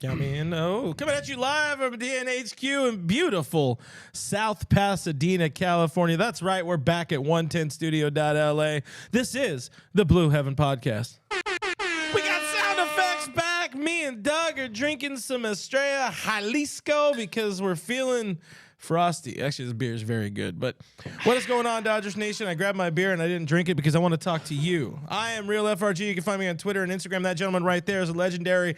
Count me in. Oh, coming at you live from DNHQ in beautiful South Pasadena, California. That's right. We're back at 110studio.la. This is the Blue Heaven Podcast. We got sound effects back. Me and Doug are drinking some Estrella Jalisco because we're feeling frosty. Actually, this beer is very good. But what is going on, Dodgers Nation? I grabbed my beer and I didn't drink it because I want to talk to you. I am Real FRG. You can find me on Twitter and Instagram. That gentleman right there is a legendary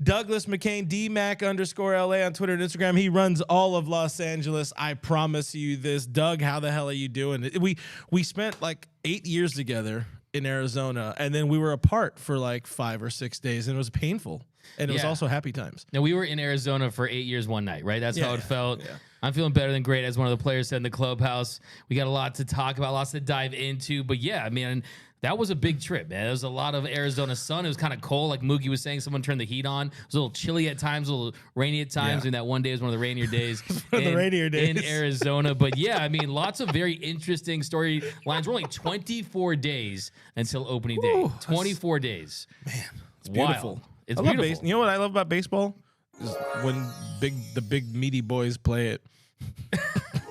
Douglas McCain, DMac_LA on Twitter and Instagram. He runs all of Los Angeles. I promise you this. Doug, how the hell are you doing? We spent like 8 years together in Arizona, and then we were apart for like 5 or 6 days, and it was painful. And it was also happy times. Now, we were in Arizona for 8 years, one night, right? That's how it felt. Yeah. I'm feeling better than great, as one of the players said in the clubhouse. We got a lot to talk about, lots to dive into. But yeah, I mean, that was a big trip, man. There was a lot of Arizona sun. It was kind of cold. Like Mookie was saying, someone turned the heat on. It was a little chilly at times, a little rainy at times. And that one day was one of the rainier days, in Arizona. But yeah, I mean, lots of very interesting storylines. We're only 24 days until opening day. Ooh, 24 days. Man, it's beautiful. Wild. It's beautiful. You know what I love about baseball? Is when the big meaty boys play it.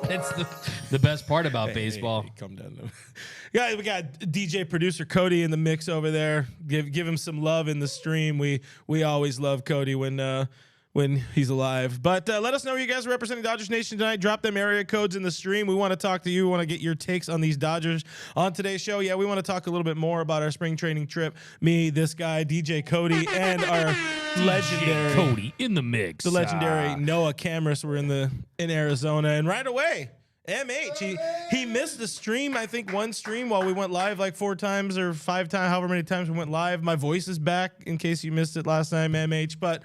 That's the best part about baseball. Hey, come down. Guys, we got DJ producer Cody in the mix over there. Give him some love in the stream. We always love Cody when he's alive. But let us know you guys are representing Dodgers Nation tonight. Drop them area codes in the stream. We want to talk to you. We want to get your takes on these Dodgers on today's show. Yeah, we want to talk a little bit more about our spring training trip. Me, this guy, DJ Cody, and our legendary Cody in the mix. The legendary Noah Cameras were in Arizona, and right away, MH he missed the stream. I think one stream while we went live like 4 times or 5 times, however many times we went live. My voice is back in case you missed it last time, MH, but.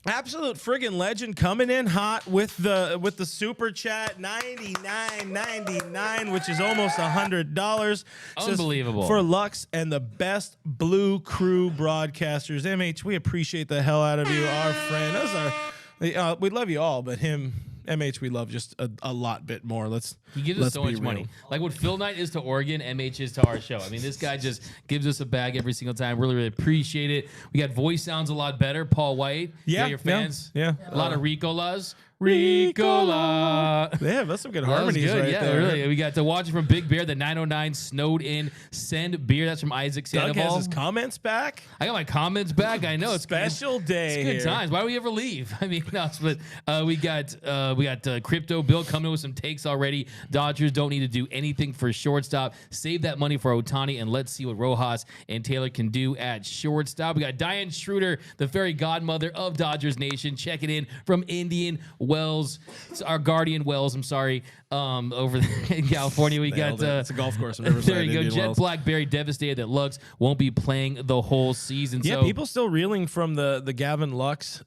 Absolute friggin' legend coming in hot with the super chat, $99.99, which is almost $100. Unbelievable. For Lux and the best Blue Crew broadcasters. MH, we appreciate the hell out of you, our friend. We love you all, but him, MH, we love just a lot bit more. He gives us so much money. Like what Phil Knight is to Oregon, MH is to our show. I mean, this guy just gives us a bag every single time. Really, really appreciate it. We got voice sounds a lot better. Paul White. Yeah. Your fans. Yeah. A lot of Ricolas. Ricola. Yeah, that's some good harmonies right there. Really. We got to watch it from Big Bear, the 909 snowed in Send Beer. That's from Isaac Sandoval. Doug has his comments back. I got my comments back. I know it's special day. It's good times. Why do we ever leave? I mean, no, but we got Crypto Bill coming in with some takes already. Dodgers don't need to do anything for shortstop. Save that money for Ohtani, and let's see what Rojas and Taylor can do at shortstop. We got Diane Schroeder, the fairy godmother of Dodgers Nation, checking in from Indian Wells. It's our Guardian Wells. I'm sorry. Over in California, we got it's a golf course. There you go. Jet Blackberry devastated that Lux won't be playing the whole season. Yeah, so people still reeling from the Gavin Lux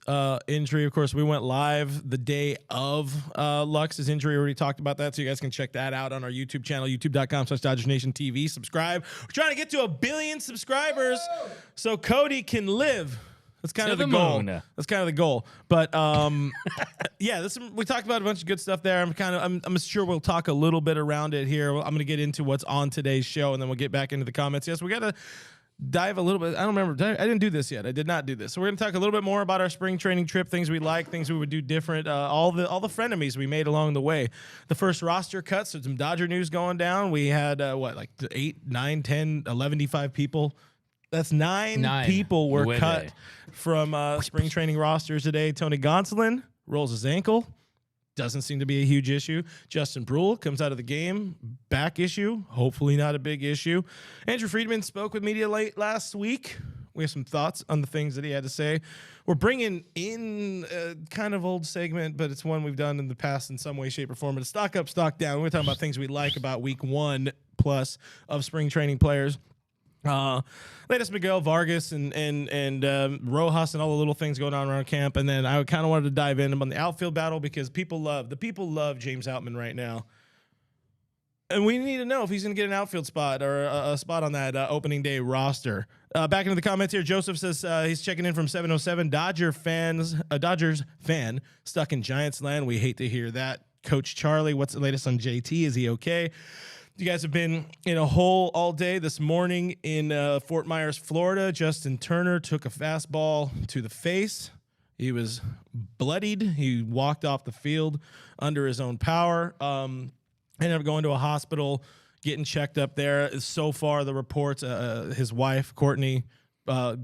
injury. Of course, we went live the day of Lux's injury. We already talked about that, so you guys can check that out on our YouTube channel, youtube.com/DodgersNationTV. Subscribe. We're trying to get to 1 billion subscribers so Cody can live. That's kind of the goal. That's kind of the goal. But yeah, we talked about a bunch of good stuff there. I'm sure we'll talk a little bit around it here. I'm going to get into what's on today's show, and then we'll get back into the comments. Yes, we got to dive a little bit. I don't remember. I didn't do this yet. I did not do this. So we're going to talk a little bit more about our spring training trip, things we like, things we would do different, all the frenemies we made along the way. The first roster cuts, so some Dodger news going down. We had, 8, 9, 10, 11, people. That's nine people were cut from spring training rosters today. Tony Gonsolin rolls his ankle. Doesn't seem to be a huge issue. Justin Brule comes out of the game. Back issue. Hopefully not a big issue. Andrew Friedman spoke with media late last week. We have some thoughts on the things that he had to say. We're bringing in a kind of old segment, but it's one we've done in the past in some way, shape, or form. But it's stock up, stock down. We're talking about things we like about week 1+ of spring training players. Latest Miguel Vargas and Rojas and all the little things going on around camp, and then I kind of wanted to dive in on the outfield battle because people love James Outman right now, and we need to know if he's going to get an outfield spot or a spot on that opening day roster. Back into the comments here, Joseph says he's checking in from 707. Dodgers fan stuck in Giants land. We hate to hear that. Coach Charlie, what's the latest on JT? Is he okay? You guys have been in a hole all day. This morning in Fort Myers, Florida, Justin Turner took a fastball to the face. He was bloodied. He walked off the field under his own power. Ended up going to a hospital, getting checked up there. So far, the reports, his wife, Courtney,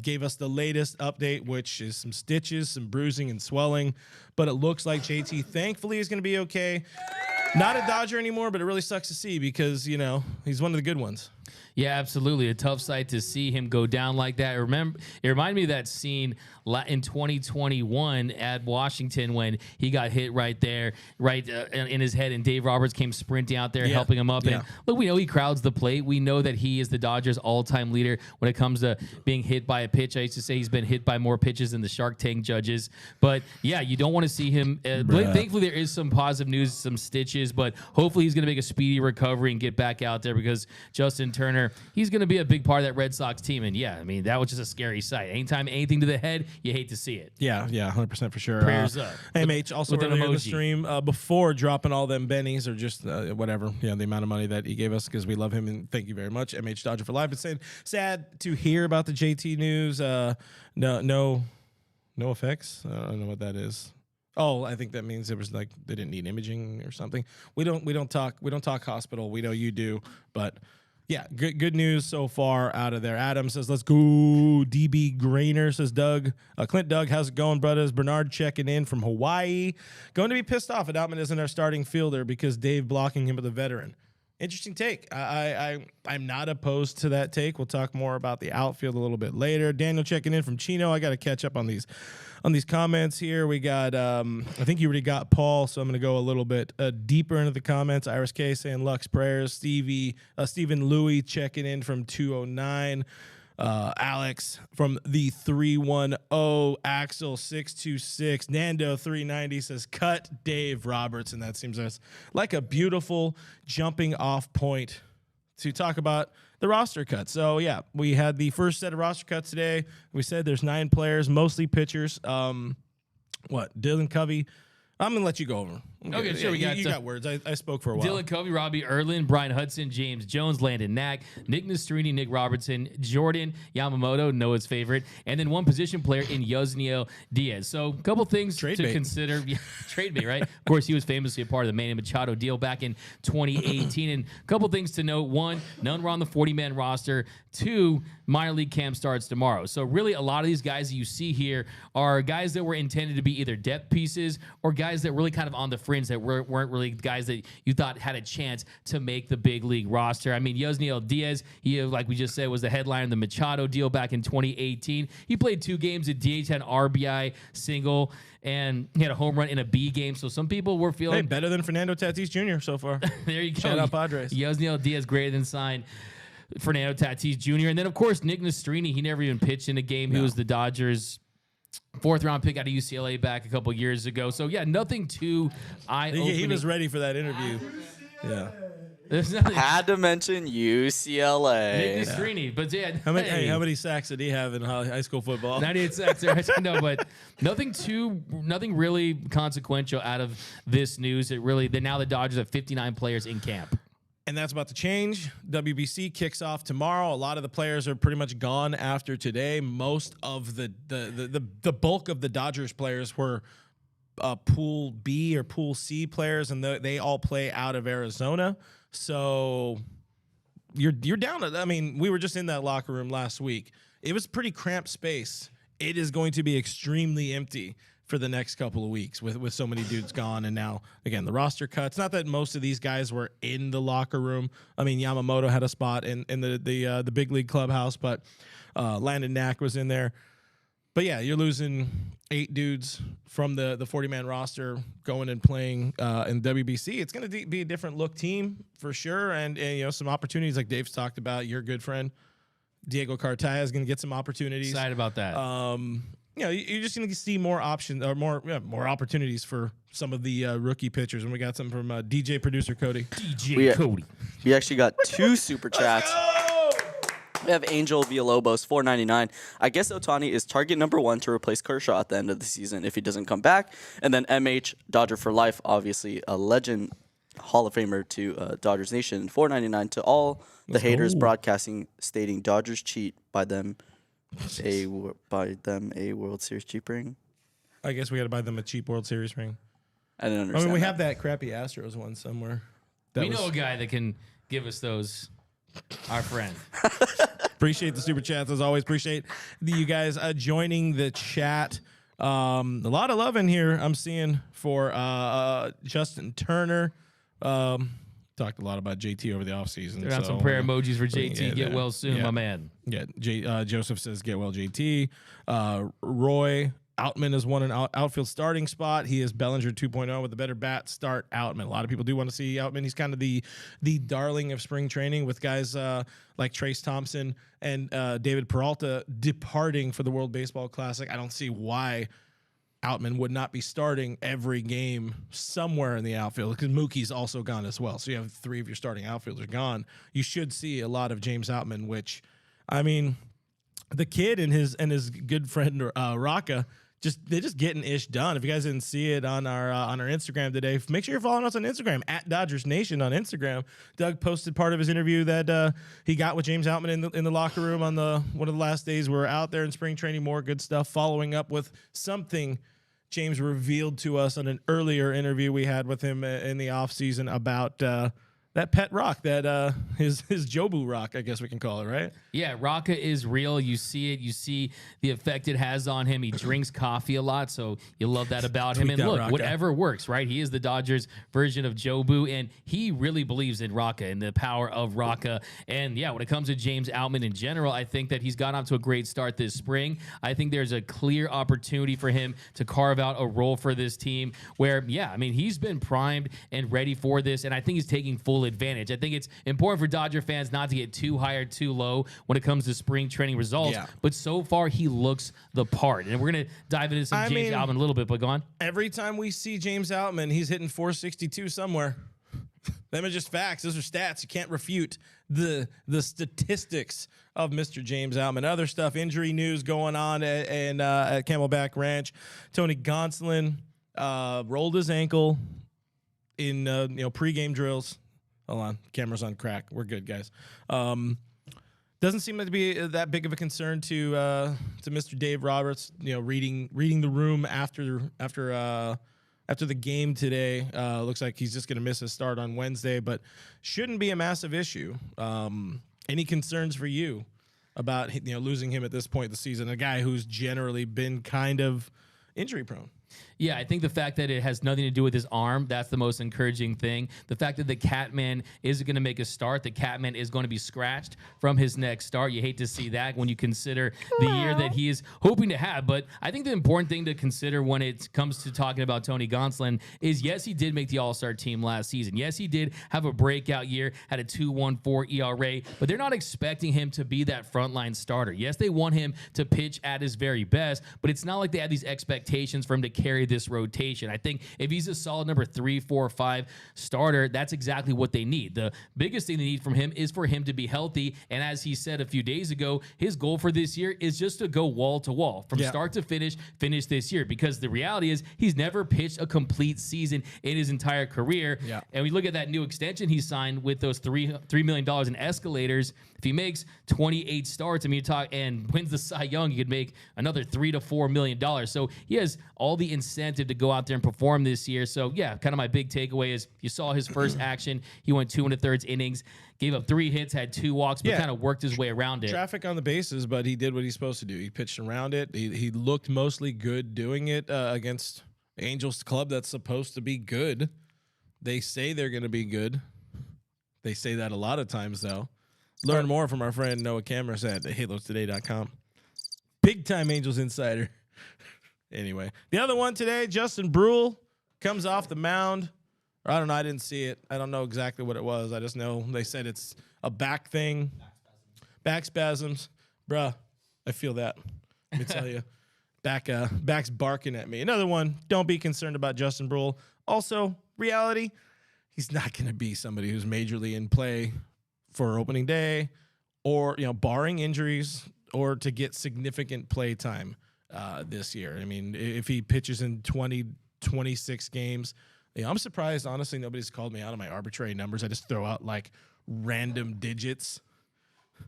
gave us the latest update, which is some stitches, some bruising and swelling. But it looks like JT, thankfully, is going to be okay. Not a Dodger anymore, but it really sucks to see because, you know, he's one of the good ones. Yeah, absolutely. A tough sight to see him go down like that. It reminded me of that scene in 2021 at Washington when he got hit right there, in his head, and Dave Roberts came sprinting out there helping him up. And look, we know he crowds the plate. We know that he is the Dodgers' all-time leader when it comes to being hit by a pitch. I used to say he's been hit by more pitches than the Shark Tank judges. But, yeah, you don't want to see him. Thankfully, there is some positive news, some stitches, but hopefully he's going to make a speedy recovery and get back out there because Justin Turner, he's going to be a big part of that Red Sox team. And, yeah, I mean, that was just a scary sight. Anytime anything to the head, you hate to see it. Yeah, 100% for sure. Prayers up. MH also earlier in the stream, before dropping all them bennies or just whatever, the amount of money that he gave us because we love him and thank you very much, MH Dodger for life. But saying sad to hear about the JT news. No effects. I don't know what that is. Oh, I think that means it was like they didn't need imaging or something. We don't talk hospital. We know you do, but. Yeah, good news so far out of there. Adam says, let's go. DB Grainer says, Doug. Clint Doug, how's it going, brothers? Bernard checking in from Hawaii. Going to be pissed off at Outman isn't our starting fielder because Dave blocking him with a veteran. Interesting take. I'm not opposed to that take. We'll talk more about the outfield a little bit later. Daniel checking in from Chino. I got to catch up on these comments here. We got, I think you already got Paul, so I'm going to go a little bit deeper into the comments. Iris K saying Lux prayers. Stephen Louis checking in from 209. Alex from the 310, Axel 626, Nando 390 says cut Dave Roberts, and that seems like a beautiful jumping off point to talk about the roster cut. So yeah, we had the first set of roster cuts today. We said there's 9 players, mostly pitchers. Dylan Covey. I'm going to let you go over. Okay, sure. You got words. I spoke for a while. Dylan Covey, Robbie Erlin, Brian Hudson, James Jones, Landon Knack, Nick Nastrini, Nick Robertson, Jordan Yamamoto, Noah's favorite, and then one position player in Yusniel Diaz. So a couple things to consider. Yeah, trade bait, right? Of course, he was famously a part of the Manny Machado deal back in 2018. And a couple things to note. One, none were on the 40-man roster. Two, minor league camp starts tomorrow. So really a lot of these guys you see here are guys that were intended to be either depth pieces or guys that really kind of on the fringe that weren't really guys that you thought had a chance to make the big league roster. I mean, Yusniel Diaz, he, like we just said, was the headliner of the Machado deal back in 2018. He played 2 games at DH, had an RBI single, and he had a home run in a B game. So some people were feeling better than Fernando Tatis Jr. so far. There you go. Shout out Padres. Yusniel Diaz greater than signed Fernando Tatis Jr. And then, of course, Nick Nastrini. He never even pitched in a game. No. He was the Dodgers' 4th-round pick out of UCLA back a couple years ago. So, yeah, nothing too eye-opening. He was ready for that interview. Yeah. Had to mention UCLA. Nick Nastrini. But, yeah. How many sacks did he have in high school football? 98 sacks. I know, but nothing really consequential out of this news. Now the Dodgers have 59 players in camp. And that's about to change. WBC kicks off tomorrow. A lot of the players are pretty much gone after today. Most of the bulk of the Dodgers players were Pool B or Pool C players, and they all play out of Arizona. So you're down. I mean, we were just in that locker room last week. It was pretty cramped space. It is going to be extremely empty for the next couple of weeks with so many dudes gone. And now, again, the roster cuts. Not that most of these guys were in the locker room. I mean, Yamamoto had a spot in the big league clubhouse, but Landon Knack was in there. But, yeah, you're losing 8 dudes from the 40-man roster going and playing in WBC. It's going to be a different look team for sure. And some opportunities like Dave's talked about. Your good friend, Diego Cartaya, is going to get some opportunities. Excited about that. You're just going to see more options or more opportunities for some of the rookie pitchers. And we got some from DJ producer Cody. Cody. We actually got 2 super chats. We have Angel Villalobos, $4.99. I guess Ohtani is target number 1 to replace Kershaw at the end of the season if he doesn't come back. And then MH, Dodger for life, obviously a legend, Hall of Famer to Dodgers Nation, $4.99 to all the haters broadcasting, stating Dodgers cheat by them a World Series cheap ring. I guess we got to buy them a cheap World Series ring. I didn't I understand. mean, we have that crappy Astros one somewhere. We know a guy that can give us those. Our friend. Appreciate the super chats as always. Appreciate you guys joining the chat. A lot of love in here I'm seeing for Justin Turner. Talked a lot about JT over the offseason. There are some prayer emojis for JT. Yeah, Get well soon, my man. Yeah, Joseph says get well, JT. Roy Outman has won an outfield starting spot. He is Bellinger 2.0 with a better bat. Start Outman. A lot of people do want to see Outman. He's kind of the darling of spring training with guys like Trace Thompson and David Peralta departing for the World Baseball Classic. I don't see why Outman would not be starting every game somewhere in the outfield because Mookie's also gone as well. So you have 3 of your starting outfielders gone. You should see a lot of James Outman, which, I mean, the kid and his good friend Raka they're just getting ish done. If you guys didn't see it on our Instagram today, make sure you're following us on Instagram at Dodgers Nation on Instagram. Doug posted part of his interview that he got with James Outman in the locker room on one of the last days we were out there in spring training. More good stuff. Following up with something James revealed to us on an earlier interview we had with him in the offseason about that pet rock, that his Jobu rock, I guess we can call it, right? Yeah, Raka is real. You see it. You see the effect it has on him. He drinks coffee a lot, so you love that about him. And look, Raka. whatever works, right? He is the Dodgers version of Jobu, and he really believes in Raka and the power of Raka. And yeah, when it comes to James Outman in general, I think that he's gotten off to a great start this spring. I think there's a clear opportunity for him to carve out a role for this team where, yeah, I mean, he's been primed and ready for this, and I think he's taking full advantage. I think it's important for Dodger fans not to get too high or too low when it comes to spring training results. Yeah. But so far, he looks the part. And we're going to dive into some James Outman a little bit, but go on. Every time we see James Outman, he's hitting 462 somewhere. Them are just facts. Those are stats. You can't refute the statistics of Mr. James Outman. Other stuff, injury news going on at Camelback Ranch. Tony Gonsolin rolled his ankle in pregame drills. Hold on, camera's on crack. We're good, guys. Doesn't seem to be that big of a concern to Mr. Dave Roberts. Reading the room after the game today. Looks like he's just going to miss his start on Wednesday, but shouldn't be a massive issue. Any concerns for you about losing him at this point in the season? A guy who's generally been kind of injury prone. Yeah, I think the fact that it has nothing to do with his arm, that's the most encouraging thing. The fact that the Catman is going to make a start, the Catman is going to be scratched from his next start. You hate to see that when you consider the year that he is hoping to have. But I think the important thing to consider when it comes to talking about Tony Gonsolin is, yes, he did make the All-Star team last season. Yes, he did have a breakout year, had a 2.14 ERA, but they're not expecting him to be that frontline starter. Yes, they want him to pitch at his very best, but it's not like they have these expectations for him to carry this rotation. I think if he's a solid number 3, 4, 5 starter, that's exactly what they need. The biggest thing they need from him is for him to be healthy. And as he said a few days ago, his goal for this year is just to go wall to wall from start to finish this year. Because the reality is he's never pitched a complete season in his entire career. Yeah. And we look at that new extension he signed with those $3 million in escalators. If he makes 28 starts, I mean, you talk and wins the Cy Young, he could make another $3 to $4 million. So he has all the incentive to go out there and perform this year. So yeah, kind of my big takeaway is you saw his first action. He went 2 1/3 innings, gave up 3 hits, had 2 walks, but kind of worked his way around it. Traffic on the bases, but he did what he's supposed to do. He pitched around it. He looked mostly good doing it against Angels club that's supposed to be good. They say they're going to be good. They say that a lot of times, though. Learn more from our friend Noah Cameras at halotoday.com. Big time Angels insider. Anyway, the other one today, Justin Brule comes off the mound. Or I don't know. I didn't see it. I don't know exactly what it was. I just know they said it's a back thing. Back spasms. Bruh, I feel that. Let me tell you. Back's barking at me. Another one, don't be concerned about Justin Brule. Also, reality, he's not going to be somebody who's majorly in play for opening day or, barring injuries or to get significant play time this year. I mean, if he pitches in 26 games, I'm surprised, honestly, nobody's called me out on my arbitrary numbers. I just throw out, random digits.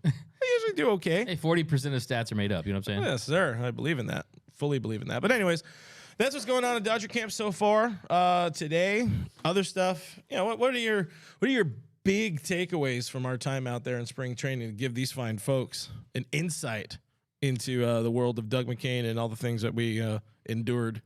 I usually do okay. Hey, 40% of stats are made up. You know what I'm saying? Yes, sir. I believe in that. Fully believe in that. But anyways, that's what's going on in Dodger camp so far today. Other stuff, what are your big takeaways from our time out there in spring training to give these fine folks an insight into the world of Doug McCain and all the things that we endured?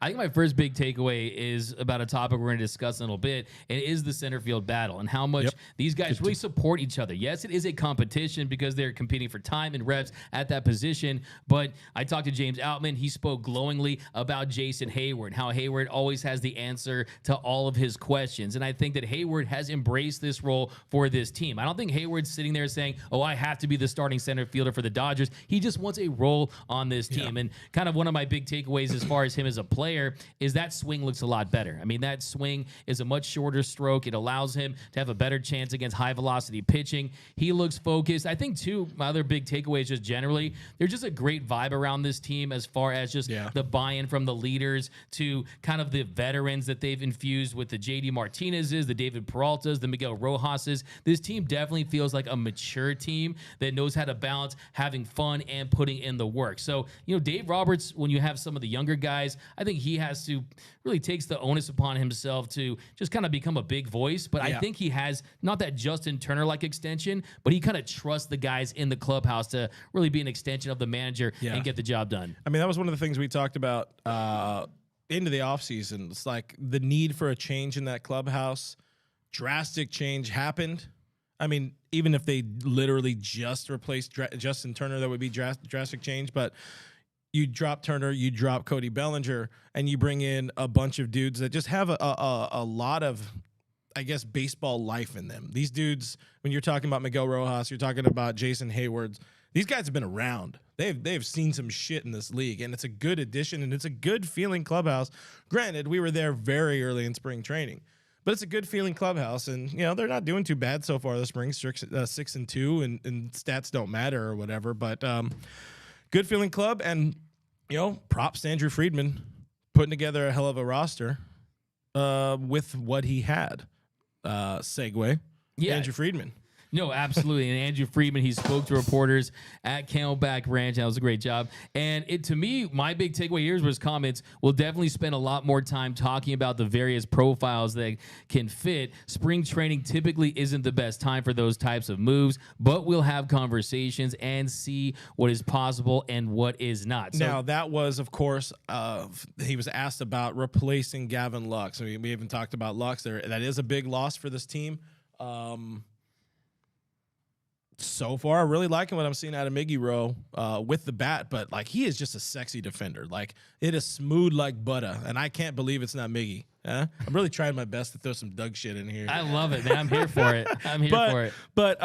I think my first big takeaway is about a topic we're going to discuss in a little bit. It is the center field battle and how much these guys really support each other. Yes, it is a competition because they're competing for time and reps at that position. But I talked to James Outman. He spoke glowingly about Jason Hayward, how Hayward always has the answer to all of his questions. And I think that Hayward has embraced this role for this team. I don't think Hayward's sitting there saying, oh, I have to be the starting center fielder for the Dodgers. He just wants a role on this team. And kind of one of my big takeaways as far as him as a player is that swing looks a lot better. I mean, that swing is a much shorter stroke. It allows him to have a better chance against high velocity pitching. He looks focused. I think too, my other big takeaway is just generally, there's just a great vibe around this team as far as just the buy-in from the leaders to kind of the veterans that they've infused with the JD Martinez's, the David Peraltas, the Miguel Rojas's. This team definitely feels like a mature team that knows how to balance having fun and putting in the work. So, Dave Roberts, when you have some of the younger guys, I think he has to really takes the onus upon himself to just kind of become a big voice. But I think he has not that Justin Turner-like extension, but he kind of trusts the guys in the clubhouse to really be an extension of the manager and get the job done. I mean, that was one of the things we talked about into the offseason. It's like the need for a change in that clubhouse. Drastic change happened. I mean, even if they literally just replaced Justin Turner, that would be drastic change. But you drop Turner, you drop Cody Bellinger, and you bring in a bunch of dudes that just have a lot of, I guess, baseball life in them. These dudes, when you're talking about Miguel Rojas, you're talking about Jason Hayward, these guys have been around. They've seen some shit in this league, and it's a good addition, and it's a good feeling clubhouse. Granted, we were there very early in spring training, but it's a good feeling clubhouse, and they're not doing too bad so far this spring, 6-2, and stats don't matter or whatever, but good feeling club, and props to Andrew Friedman putting together a hell of a roster with what he had. Segue, Andrew Friedman. No, absolutely. And Andrew Friedman, he spoke to reporters at Camelback Ranch. That was a great job. And to me, my big takeaway here was his comments. We'll definitely spend a lot more time talking about the various profiles that can fit. Spring training typically isn't the best time for those types of moves, but we'll have conversations and see what is possible and what is not. So, now, that was, of course, he was asked about replacing Gavin Lux. I mean, we haven't talked about Lux there. That is a big loss for this team. So far, really liking what I'm seeing out of Miggy Rowe with the bat, but he is just a sexy defender. It is smooth like butter, and I can't believe it's not Miggy. I'm really trying my best to throw some Doug shit in here. I love it, man. I'm here for it. But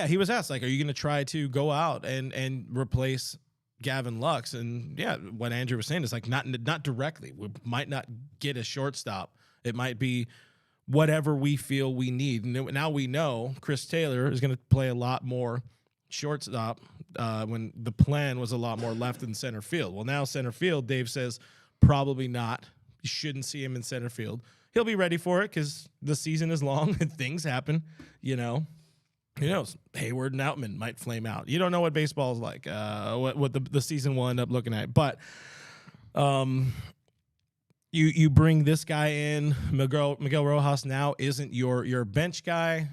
he was asked, are you going to try to go out and replace Gavin Lux? And what Andrew was saying is not directly. We might not get a shortstop. It might be whatever we feel we need. And now we know Chris Taylor is going to play a lot more shortstop when the plan was a lot more left in center field. Well, now center field, Dave says, probably not. You shouldn't see him in center field. He'll be ready for it because the season is long and things happen, Who knows? Hayward and Outman might flame out. You don't know what baseball is like, what the season will end up looking at. But You bring this guy in. Miguel Rojas now isn't your bench guy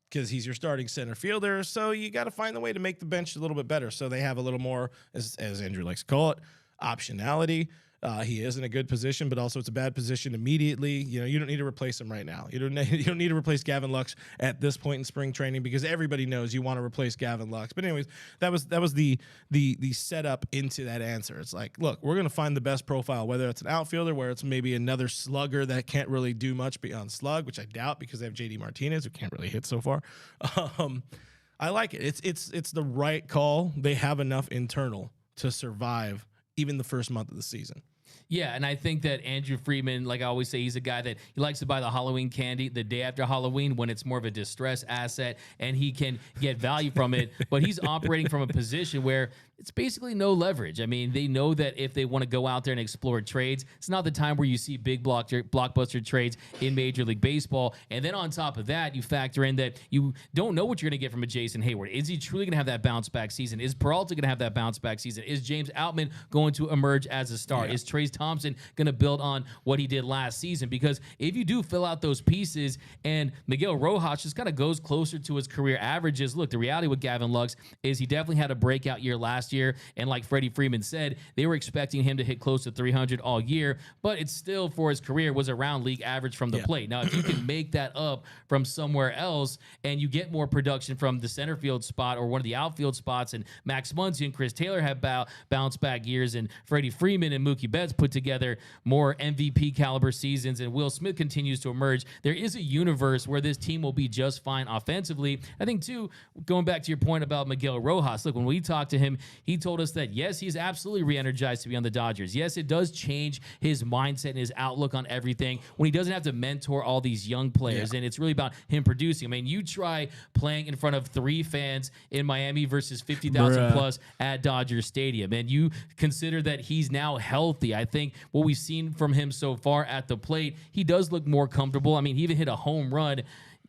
because he's your starting center fielder. So you got to find a way to make the bench a little bit better. So they have a little more, as Andrew likes to call it, optionality. He is in a good position, but also it's a bad position immediately. You don't need to replace him right now. You don't need to replace Gavin Lux at this point in spring training because everybody knows you want to replace Gavin Lux. But anyways, that was the setup into that answer. It's like, look, we're going to find the best profile, whether it's an outfielder, where it's maybe another slugger that can't really do much beyond slug, which I doubt because they have JD Martinez who can't really hit so far. I like it. It's the right call. They have enough internal to survive even the first month of the season. Yeah, and I think that Andrew Friedman, like I always say, he's a guy that he likes to buy the Halloween candy the day after Halloween when it's more of a distress asset and he can get value from it. But he's operating from a position where it's basically no leverage. I mean, they know that if they want to go out there and explore trades, it's not the time where you see big blockbuster trades in Major League Baseball. And then on top of that, you factor in that you don't know what you're going to get from a Jason Hayward. Is he truly going to have that bounce back season? Is Peralta going to have that bounce back season? Is James Outman going to emerge as a star? Is Trayce Thompson going to build on what he did last season? Because if you do fill out those pieces and Miguel Rojas just kind of goes closer to his career averages, look, the reality with Gavin Lux is he definitely had a breakout year last year. And like Freddie Freeman said, they were expecting him to hit close to 300 all year, but it's still for his career was around league average from the plate. Now, if you can make that up from somewhere else and you get more production from the center field spot or one of the outfield spots, and Max Muncy and Chris Taylor have bounce back years, and Freddie Freeman and Mookie Betts put together more MVP caliber seasons, and Will Smith continues to emerge, there is a universe where this team will be just fine offensively. I think, too, going back to your point about Miguel Rojas, look, when we talked to him, he told us that, yes, he's absolutely re-energized to be on the Dodgers. Yes, it does change his mindset and his outlook on everything when he doesn't have to mentor all these young players, and it's really about him producing. I mean, you try playing in front of 3 fans in Miami versus 50,000 plus at Dodger Stadium, and you consider that he's now healthy. I think what we've seen from him so far at the plate, he does look more comfortable. I mean, he even hit a home run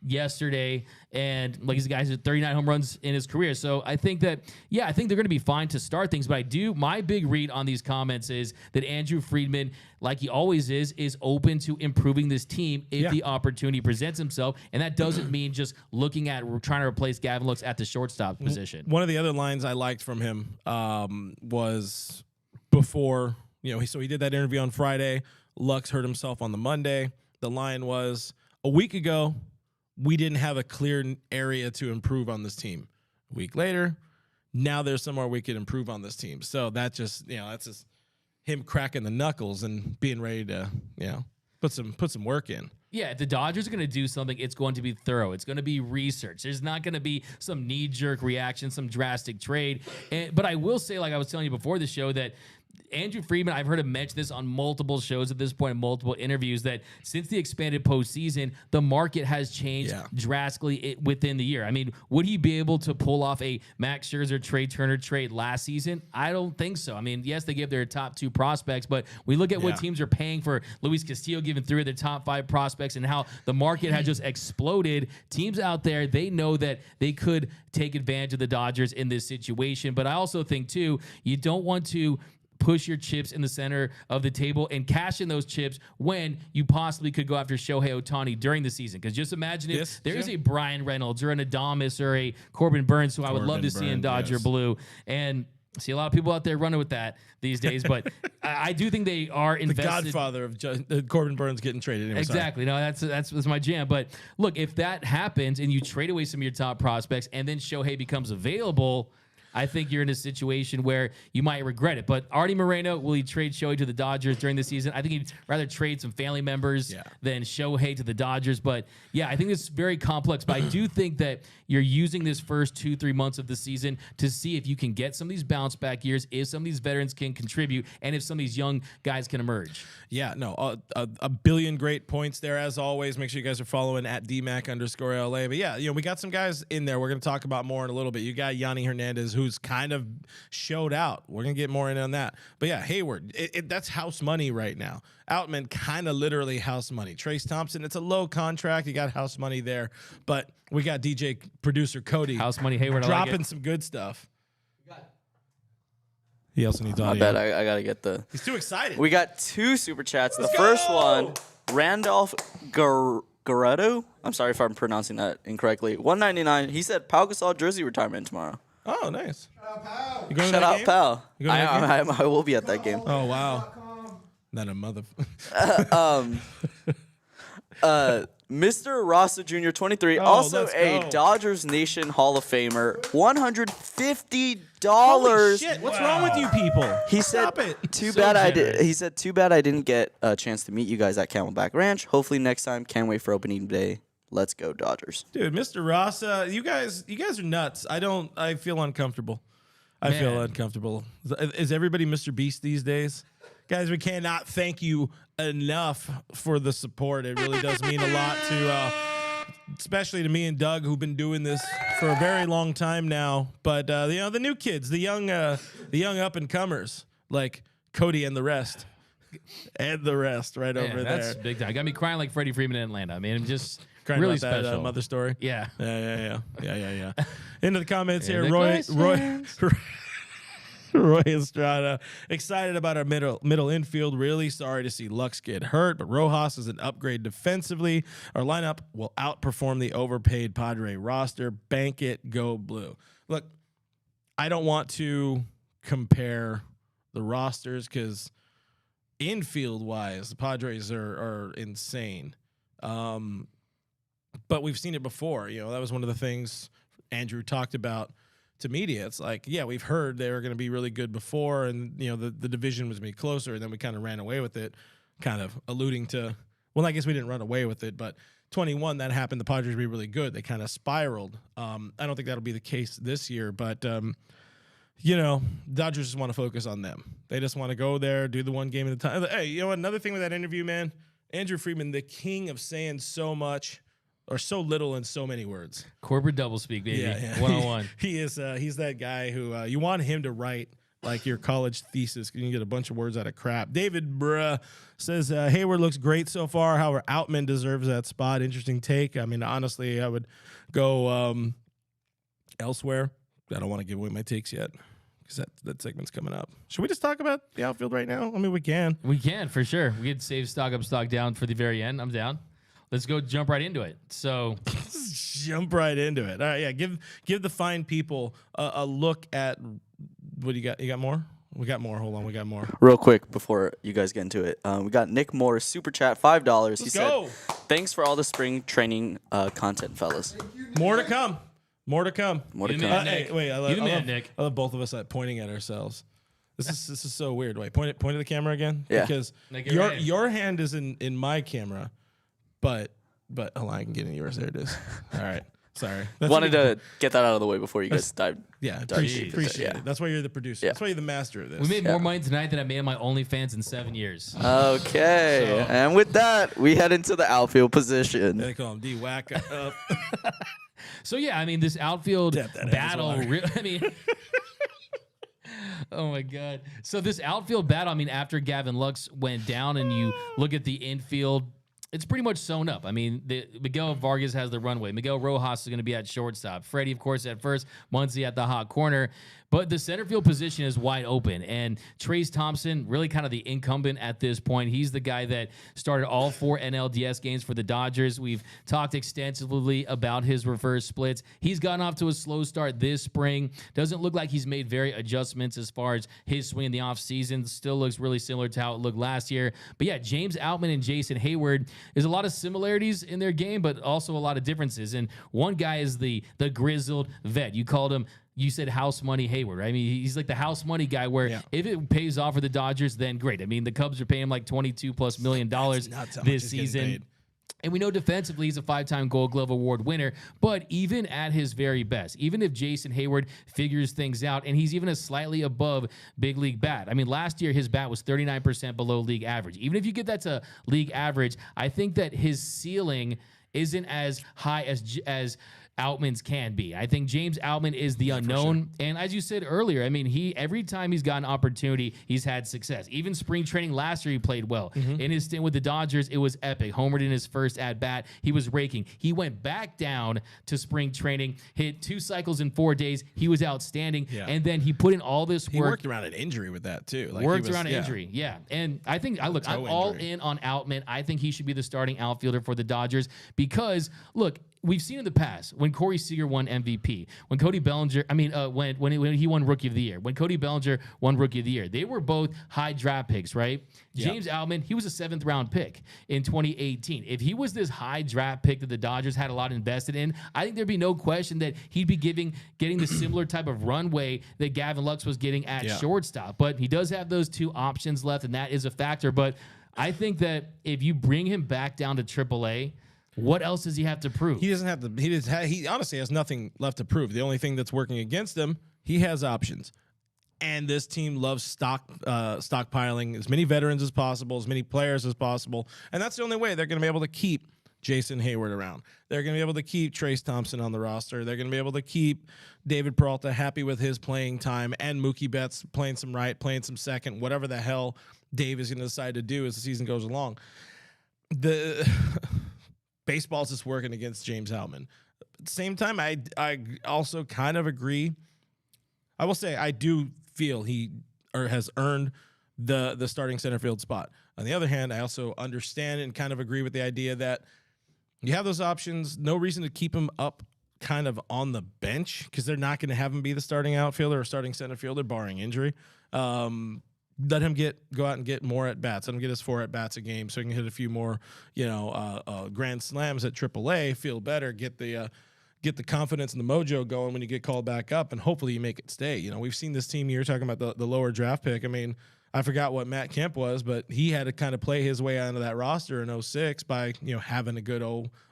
yesterday, and like these guys had 39 home runs in his career. So I think that, I think they're going to be fine to start things. But my big read on these comments is that Andrew Friedman, like he always is open to improving this team if the opportunity presents himself. And that doesn't mean just looking at trying to replace Gavin Lux at the shortstop position. One of the other lines I liked from him was before, so he did that interview on Friday. Lux hurt himself on the Monday. The line was, a week ago, we didn't have a clear area to improve on this team. A week later, now there's somewhere we could improve on this team. So that just, that's just him cracking the knuckles and being ready to, put some work in. Yeah, if the Dodgers are going to do something, it's going to be thorough. It's going to be research. There's not going to be some knee-jerk reaction, some drastic trade. But I will say, like I was telling you before the show, that Andrew Friedman, I've heard him mention this on multiple shows at this point, in multiple interviews, that since the expanded postseason, the market has changed drastically within the year. I mean, would he be able to pull off a Max Scherzer, Trey Turner trade last season? I don't think so. I mean, yes, they gave their top 2 prospects, but we look at what teams are paying for Luis Castillo, giving 3 of their top 5 prospects, and how the market has just exploded. Teams out there, they know that they could take advantage of the Dodgers in this situation. But I also think, too, you don't want to push your chips in the center of the table and cash in those chips when you possibly could go after Shohei Ohtani during the season. Because just imagine if there is a Brian Reynolds or an Adames or a Corbin Burns, who I would love to see in Dodger blue. And see a lot of people out there running with that these days, but I do think they are invested. The godfather of Corbin Burns getting traded. Anyway, exactly. No, that's my jam. But look, if that happens and you trade away some of your top prospects and then Shohei becomes available, I think you're in a situation where you might regret it. But Artie Moreno, will he trade Shohei to the Dodgers during the season? I think he'd rather trade some family members than Shohei to the Dodgers. But I think it's very complex. But I do think that you're using this first 2-3 months of the season to see if you can get some of these bounce back years, if some of these veterans can contribute, and if some of these young guys can emerge. Yeah, no, a billion great points there as always. Make sure you guys are following at DMAC_LA. But we got some guys in there we're going to talk about more in a little bit. You got Yanni Hernandez, who's kind of showed out. We're going to get more in on that. But Hayward, that's house money right now. Outman, kind of literally house money. Trayce Thompson, it's a low contract. You got house money there. But we got DJ producer Cody. House money Hayward. Dropping some good stuff. He also needs audio. I bet I got to get He's too excited. We got 2 super chats. The first one, Randolph Guerrero. I'm sorry if I'm pronouncing that incorrectly. $1.99. He said Pau Gasol jersey retirement tomorrow. Oh, nice. Shout out, pal. I will be at that game. Oh, wow. Not a mother. Mr. Rasta Jr., 23, also a Dodgers Nation Hall of Famer, $150. Holy shit, what's wrong with you people? He said, too bad I didn't get a chance to meet you guys at Camelback Ranch. Hopefully next time. Can't wait for opening day. Let's go Dodgers. Dude, Mr. Rasta, you guys are nuts. I feel uncomfortable. I feel uncomfortable. Is everybody Mr. Beast these days? Guys, we cannot thank you enough for the support. It really does mean a lot to especially to me and Doug, who've been doing this for a very long time now. But the new kids, the young up and comers, like Cody and the rest, right over there. That's big time. Got me crying like Freddie Freeman in Atlanta. I mean, I'm just Crying really about that, special. mother story. Yeah. Yeah. Into the comments here, the Roy Estrada, excited about our middle infield. Really sorry to see Lux get hurt, but Rojas is an upgrade defensively. Our lineup will outperform the overpaid Padre roster. Bank it, go blue. Look, I don't want to compare the rosters because infield-wise, the Padres are insane. But we've seen it before. You know, that was one of the things Andrew talked about to media. It's like, yeah, we've heard they were going to be really good before, and, you know, the division was going to be closer, and then we kind of ran away with it, kind of alluding to, well, I guess we didn't run away with it, but 21, that happened. The Padres would be really good. They kind of spiraled. I don't think that'll be the case this year, but, you know, Dodgers just want to focus on them. They just want to go there, do the one game at a time. Hey, you know, another thing with that interview, man, Andrew Friedman, the king of saying so much or so little in so many words. Corporate doublespeak, baby. Yeah. 101. He is. He's that guy who you want him to write like your college thesis. You can get a bunch of words out of crap. David Bruh says, Hayward looks great so far. However, Outman deserves that spot. Interesting take. I mean, honestly, I would go elsewhere. I don't want to give away my takes yet because that segment's coming up. Should we just talk about the outfield right now? I mean, we can. We can, for sure. We could save stock up, stock down for the very end. I'm down. Let's go jump right into it. So jump right into it. All right, yeah. Give the fine people a look at what do you got. You got more? We got more. Hold on, we got more. Real quick before you guys get into it, we got Nick Moore super chat $5. He said, "Thanks for all the spring training content, fellas." More to come. More to come. More to You come. man, Hey, Nick. wait, I You the man, love, Nick. I love both of us pointing at ourselves. This is so weird. Wait, point to the camera again. Yeah. Because Like your hand. your hand is in my camera, but hold on, I can get in yours. There it is. All right. Sorry. Wanted to get that out of the way before you guys dive. Yeah, dive deep into appreciate it. it. That's why you're the producer. Yeah. That's why you're the master of this. We made more money tonight than I made on my OnlyFans in 7 years. Okay, So- and with that, we head into the outfield position. They call him D-Whack up. So, yeah, I mean, this outfield Tap that battle, Avatar. I mean, oh, my God. So this outfield battle, I mean, after Gavin Lux went down and you look at the infield, it's pretty much sewn up. I mean, Miguel Vargas has the runway. Miguel Rojas is going to be at shortstop. Freddie, of course, at first. Muncy at the hot corner. But the center field position is wide open. And Trace Thompson, really kind of the incumbent at this point. He's the guy that started all 4 NLDS games for the Dodgers. We've talked extensively about his reverse splits. He's gotten off to a slow start this spring. Doesn't look like he's made very adjustments as far as his swing in the offseason. Still looks really similar to how it looked last year. But yeah, James Outman and Jason Hayward, there's a lot of similarities in their game, but also a lot of differences. And one guy is the grizzled vet. You said house money Hayward, right? I mean, he's like the house money guy where if it pays off for the Dodgers, then great. I mean, the Cubs are paying him like $22+ million this season. And we know defensively he's a 5-time Gold Glove Award winner, but even at his very best, even if Jason Hayward figures things out, and he's even a slightly above big league bat. I mean, last year his bat was 39% below league average. Even if you get that to league average, I think that his ceiling isn't as high as Outman's can be. I think James Outman is the unknown. Sure. And as you said earlier, I mean, every time he's got an opportunity, he's had success. Even spring training last year, he played well. Mm-hmm. In his stint with the Dodgers, it was epic. Homered in his first at-bat. He was raking. He went back down to spring training, hit 2 cycles in 4 days. He was outstanding. Yeah. And then he put in all this work. He worked around an injury with that, too. Worked around an injury, yeah. And I think, I'm all in on Outman. I think he should be the starting outfielder for the Dodgers because, look, we've seen in the past when Corey Seager won MVP, when Cody Bellinger, when he won Rookie of the Year, when Cody Bellinger won Rookie of the Year, they were both high draft picks, right? Yep. James Outman, he was a 7th round pick in 2018. If he was this high draft pick that the Dodgers had a lot invested in, I think there'd be no question that he'd be getting the similar type of runway that Gavin Lux was getting at shortstop. But he does have those 2 options left, and that is a factor. But I think that if you bring him back down to AAA, what else does he have to prove? He doesn't have to. He honestly has nothing left to prove. The only thing that's working against him, he has options. And this team loves stockpiling as many veterans as possible, as many players as possible. And that's the only way they're going to be able to keep Jason Hayward around. They're going to be able to keep Trace Thompson on the roster. They're going to be able to keep David Peralta happy with his playing time and Mookie Betts playing some right, playing some second, whatever the hell Dave is going to decide to do as the season goes along. The baseball's just working against James Outman. At the same time, I also kind of agree. I will say I do feel he has earned the starting center field spot. On the other hand, I also understand and kind of agree with the idea that you have those options. No reason to keep him up kind of on the bench because they're not going to have him be the starting outfielder or starting center fielder, barring injury. Let him go out and get more at bats. Let him get his 4 at bats a game so he can hit a few more, grand slams at AAA. Feel better. Get the confidence and the mojo going when you get called back up, and hopefully you make it stay. We've seen this team. You're talking about the lower draft pick. I mean, I forgot what Matt Kemp was, but he had to kind of play his way onto that roster in 06 by having a good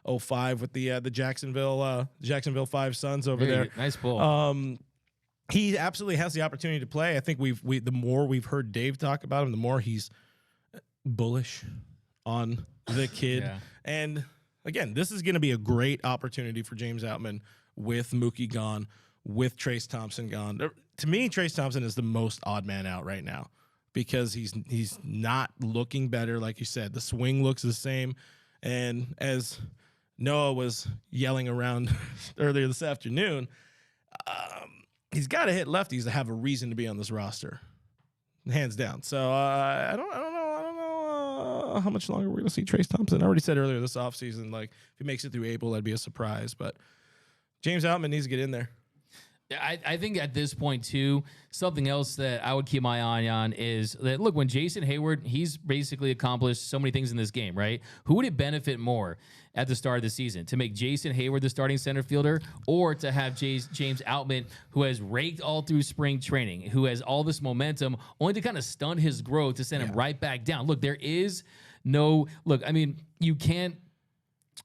05 with the Jacksonville Five Suns over there. Nice pull. He absolutely has the opportunity to play. I think the more we've heard Dave talk about him, the more he's bullish on the kid. Yeah. And again, this is going to be a great opportunity for James Outman with Mookie gone, with Trace Thompson gone. To me, Trace Thompson is the most odd man out right now because he's not looking better. Like you said, the swing looks the same. And as Noah was yelling around earlier this afternoon, he's got to hit lefties to have a reason to be on this roster, hands down. So I don't know how much longer we're going to see Trace Thompson. I already said earlier this offseason, like if he makes it through April, that'd be a surprise. But James Outman needs to get in there. I think at this point, too, something else that I would keep my eye on is that, look, when Jason Hayward, he's basically accomplished so many things in this game, right? Who would it benefit more at the start of the season? To make Jason Hayward the starting center fielder or to have James Outman, who has raked all through spring training, who has all this momentum, only to kind of stunt his growth to send him right back down? Look, there is no – look, I mean,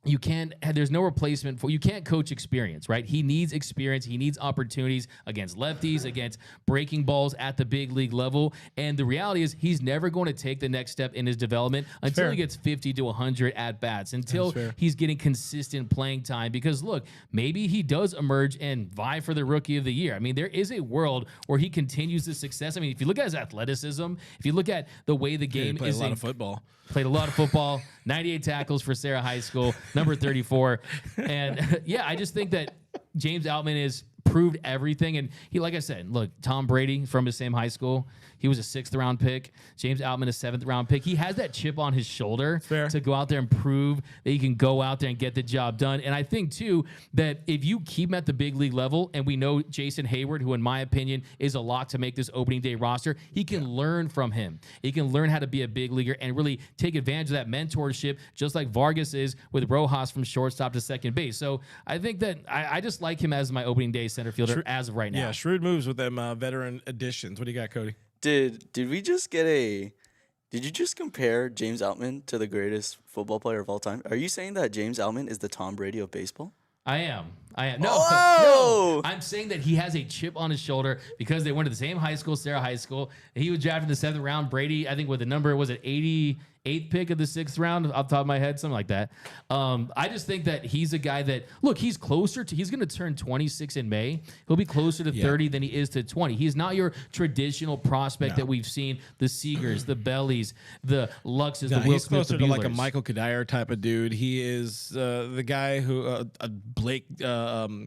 there's no replacement for, you can't coach experience, right? He needs experience. He needs opportunities against lefties, against breaking balls at the big league level. And the reality is he's never going to take the next step in his development until he gets 50 to 100 at bats, until he's getting consistent playing time. Because look, maybe he does emerge and vie for the rookie of the year. I mean, there is a world where he continues the success. I mean, if you look at his athleticism, if you look at the way the game Played a lot of football, 98 tackles for Sarah High School, number 34. And yeah, I just think that James Outman is proved everything. And he, like I said, look, Tom Brady from his same high school, he was a 6th round pick. James Outman, a 7th round pick. He has that chip on his shoulder to go out there and prove that he can go out there and get the job done. And I think, too, that if you keep him at the big league level, and we know Jason Hayward, who in my opinion is a lock to make this opening day roster, he can learn from him. He can learn how to be a big leaguer and really take advantage of that mentorship, just like Vargas is with Rojas from shortstop to second base. So I think that I just like him as my opening day center fielder as of right now. Yeah, shrewd moves with them veteran additions. What do you got, Cody? Did we just get did you just compare James Outman to the greatest football player of all time? Are you saying that James Outman is the Tom Brady of baseball? I am. No, Whoa! no. I'm saying that he has a chip on his shoulder because they went to the same high school, Sarah High School. He was drafted in the 7th round. Brady, I think with the number, was it 88th pick of the 6th round off the top of my head, something like that. I just think that he's a guy that, look, he's closer to, he's going to turn 26 in May. He'll be closer to 30 than he is to 20. He's not your traditional prospect that we've seen, the Seagers, the Bellies, the Luxes, the Will he's Smith, closer the to like a Buehlers. Michael Kadire type of dude. He is the guy who,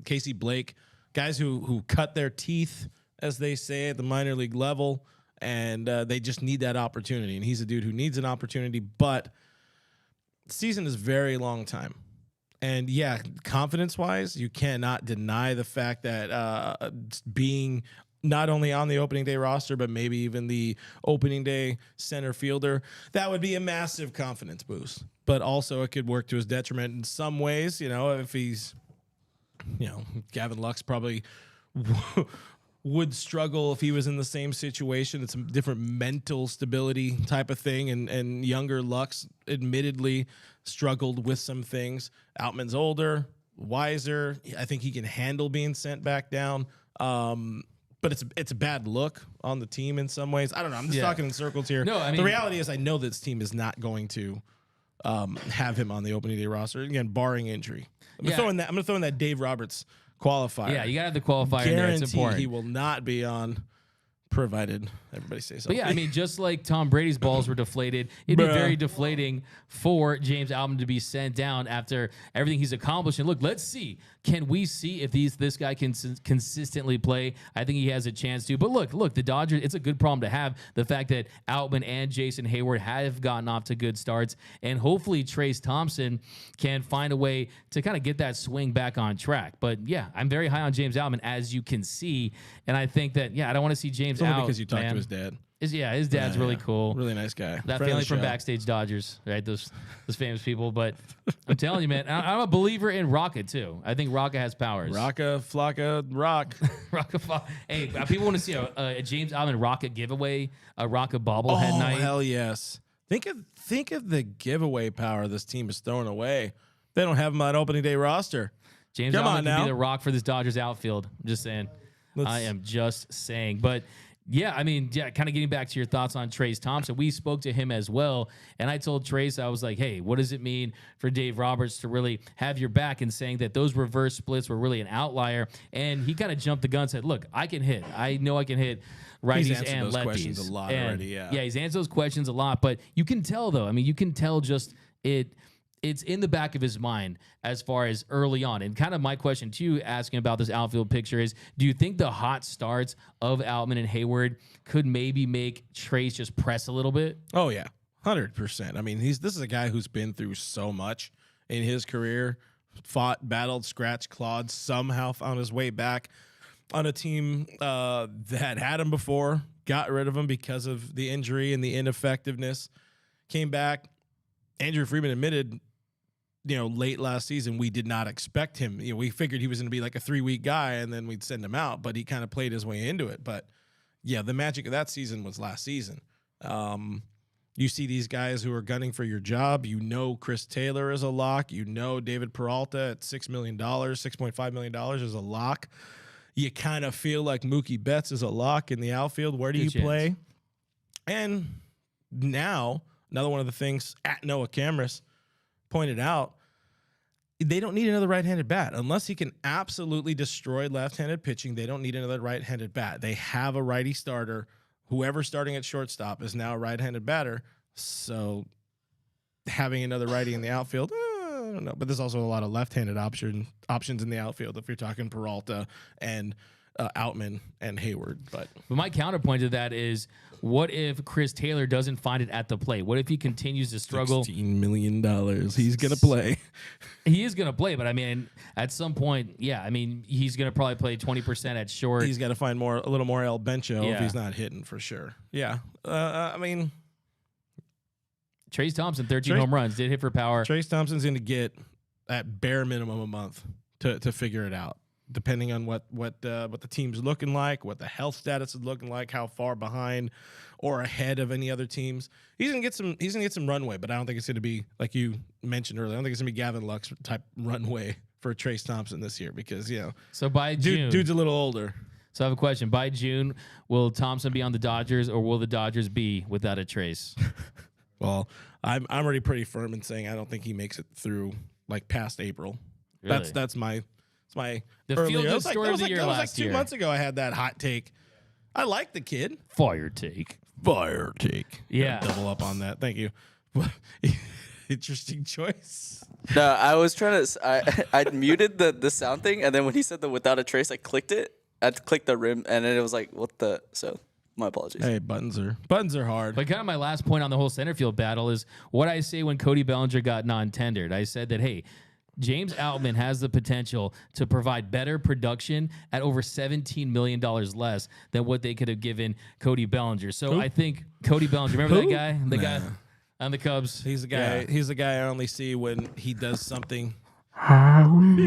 Casey Blake, guys who cut their teeth, as they say, at the minor league level. And they just need that opportunity. And he's a dude who needs an opportunity, but the season is a very long time. And yeah, confidence-wise, you cannot deny the fact that being not only on the opening day roster, but maybe even the opening day center fielder, that would be a massive confidence boost. But also it could work to his detriment in some ways. If he's, Gavin Lux probably would struggle if he was in the same situation. It's a different mental stability type of thing. And younger Lux admittedly struggled with some things. Outman's older, wiser. I think he can handle being sent back down. But it's a bad look on the team in some ways. I don't know. I'm just talking in circles here. No, I mean, the reality is I know this team is not going to have him on the opening day roster again, barring injury. I'm Yeah. gonna throw in that Dave Roberts qualifier. Yeah, you got to have the qualifier in there. It's Guarantee important. he will not be on, provided everybody stays But healthy. yeah, I mean, just like Tom Brady's balls were deflated, it'd be very deflating for James Albin to be sent down after everything he's accomplished. And look, let's see. Can we see if this guy can consistently play? I think he has a chance to. But look, the Dodgers, it's a good problem to have. The fact that Outman and Jason Hayward have gotten off to good starts. And hopefully Trace Thompson can find a way to kind of get that swing back on track. But yeah, I'm very high on James Albin, as you can see. And I think that, yeah, I don't want to see James It's only out, because you talked man. to his dad. His dad's really cool. Really nice guy. That Friend of family the from show. Backstage Dodgers, right? Those famous people. But I'm telling you, man, I'm a believer in Rocket too. I think Rocket has powers. Rocka, Flocka, Rock. Hey, people want to see a James Allen Rocket giveaway, a Rocket bobblehead night. Hell yes. Think of the giveaway power this team is throwing away. They don't have him on opening day roster. James Come Allen on can now. be the rock for this Dodgers outfield. I'm just saying. I am just saying. But yeah, I mean, yeah, kind of getting back to your thoughts on Trace Thompson. We spoke to him as well. And I told Trace, I was like, hey, what does it mean for Dave Roberts to really have your back, and saying that those reverse splits were really an outlier? And he kind of jumped the gun and said, look, I can hit. I know I can hit righties He's answered and those lefties. questions a lot already, yeah. Yeah, he's answered those questions a lot. But you can tell, though. I mean, you can tell just it's in the back of his mind as far as early on. And kind of my question to you, asking about this outfield picture, is do you think the hot starts of Outman and Hayward could maybe make Trace just press a little bit? Oh yeah, 100%. I mean, this is a guy who's been through so much in his career, fought, battled, scratched, clawed, somehow found his way back on a team that had him before, got rid of him because of the injury and the ineffectiveness, came back. Andrew Friedman admitted, late last season, we did not expect him. We figured he was going to be like a 3-week guy and then we'd send him out, but he kind of played his way into it. But yeah, the magic of that season was last season. You see these guys who are gunning for your job. Chris Taylor is a lock. David Peralta at $6 million, $6.5 million is a lock. You kind of feel like Mookie Betts is a lock in the outfield. Where do you play? And now, another one of the things at Noah Cameras pointed out, they don't need another right-handed bat. Unless he can absolutely destroy left-handed pitching, they don't need another right-handed bat. They have a righty starter. Whoever's starting at shortstop is now a right-handed batter. So having another righty in the outfield, I don't know. But there's also a lot of left-handed options in the outfield if you're talking Peralta and Outman and Hayward. But my counterpoint to that is, what if Chris Taylor doesn't find it at the plate? What if he continues to struggle? $16 million. He's going to play. He is going to play, but I mean, at some point, yeah, I mean, he's going to probably play 20% at short. He's got to find a little more El Bencho if Yeah. he's not hitting for sure. Yeah. I mean, Trace Thompson, 13 home runs, did hit for power. Trace Thompson's going to get at bare minimum a month to figure it out, depending on what the team's looking like, what the health status is looking like, how far behind or ahead of any other teams. He's gonna get some runway, but I don't think it's gonna be, like you mentioned earlier, I don't think it's gonna be Gavin Lux type runway for Trace Thompson this year, because So by June, dude's a little older. So I have a question. By June, will Thompson be on the Dodgers, or will the Dodgers be without a Trace? Well, I'm already pretty firm in saying I don't think he makes it through like past April. Really? That's my The earlier. feel-good story of the year that was last like 2 year. months ago. I had that hot take. I like the kid. Fire take. Fire take. Yeah. Gotta double up on that. Thank you. Interesting choice. No, I was trying to. I muted the sound thing, and then when he said the without a trace, I clicked it. I clicked the rim, and then it was like, what the? So, my apologies. Hey, buttons are hard. But kind of my last point on the whole center field battle is what I say when Cody Bellinger got non-tendered. I said that, hey, James Outman has the potential to provide better production at over $17 million less than what they could have given Cody Bellinger. So I think Cody Bellinger, remember that guy? The guy on the Cubs? He's the guy. Yeah. He's the guy I only see when he does something. I only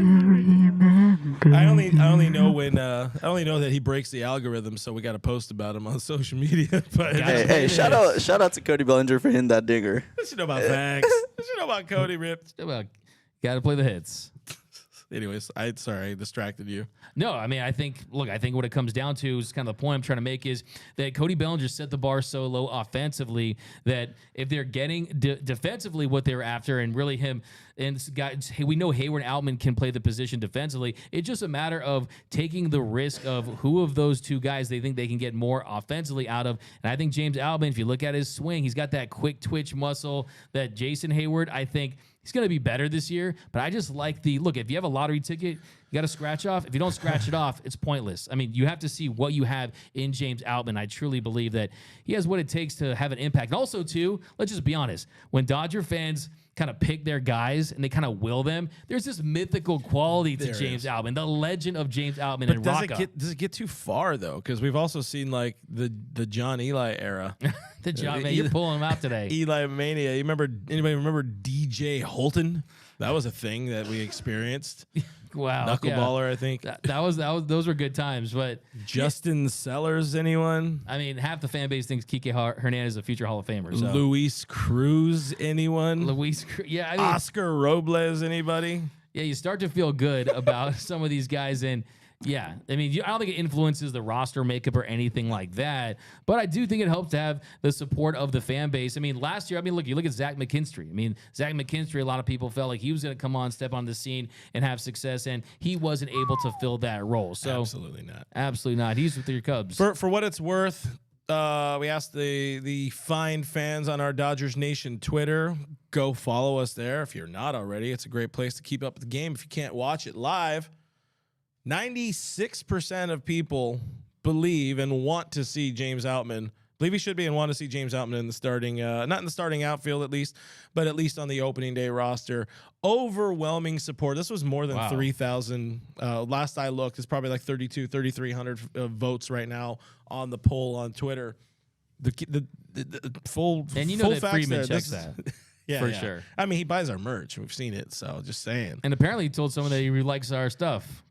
know that he breaks the algorithm, so we got to post about him on social media. But Hey, shout out to Cody Bellinger for hitting that digger. What you know about facts? What you know about Cody Rip? Well, got to play the hits. Anyways, sorry I distracted you. No, I mean, I think what it comes down to is kind of the point I'm trying to make is that Cody Bellinger set the bar so low offensively that if they're getting defensively what they're after, and really him and guys, we know Hayward and Outman can play the position defensively. It's just a matter of taking the risk of who of those two guys they think they can get more offensively out of. And I think James Outman, if you look at his swing, he's got that quick twitch muscle that Jason Hayward, I think he's going to be better this year. But I just like look, if you have a lottery ticket, you got to scratch off. If you don't scratch it off, it's pointless. I mean, you have to see what you have in James Outman. I truly believe that he has what it takes to have an impact. And also, too, let's just be honest. When Dodger fans kind of pick their guys and they kind of will them, there's this mythical quality to James Outman, the legend of James Outman and Rocca. Does it get too far, though? Because we've also seen, like, the John Eli era. The John, man, you're pulling him out today. Eli Mania. Anybody remember DJ Holton? That was a thing that we experienced. Wow. Knuckleballer, I think. Those were good times. But Justin Sellers, anyone? I mean, half the fan base thinks Kike Hernandez is a future Hall of Famer. So. Luis Cruz, anyone? Yeah. I mean, Oscar Robles, anybody? Yeah, you start to feel good about some of these guys. And yeah, I mean, I don't think it influences the roster makeup or anything like that, but I do think it helps to have the support of the fan base. I mean, last year, look, you look at Zach McKinstry. I mean, Zach McKinstry, a lot of people felt like he was going to come on, step on the scene, and have success, and he wasn't able to fill that role. So absolutely not. Absolutely not. He's with your Cubs. For what it's worth, we asked the fine fans on our Dodgers Nation Twitter, go follow us there if you're not already. It's a great place to keep up with the game if you can't watch it live. 96% of people believe and want to see James Outman. Believe he should be and want to see James Outman in the starting, not in the starting outfield at least, but at least on the opening day roster. Overwhelming support. This was more than 3,000. Last I looked, it's probably like 3,300 votes right now on the poll on Twitter. The full and you know full that Friedman there. checks that. Yeah, for sure. I mean, he buys our merch. We've seen it, so just saying. And apparently he told someone that he likes our stuff.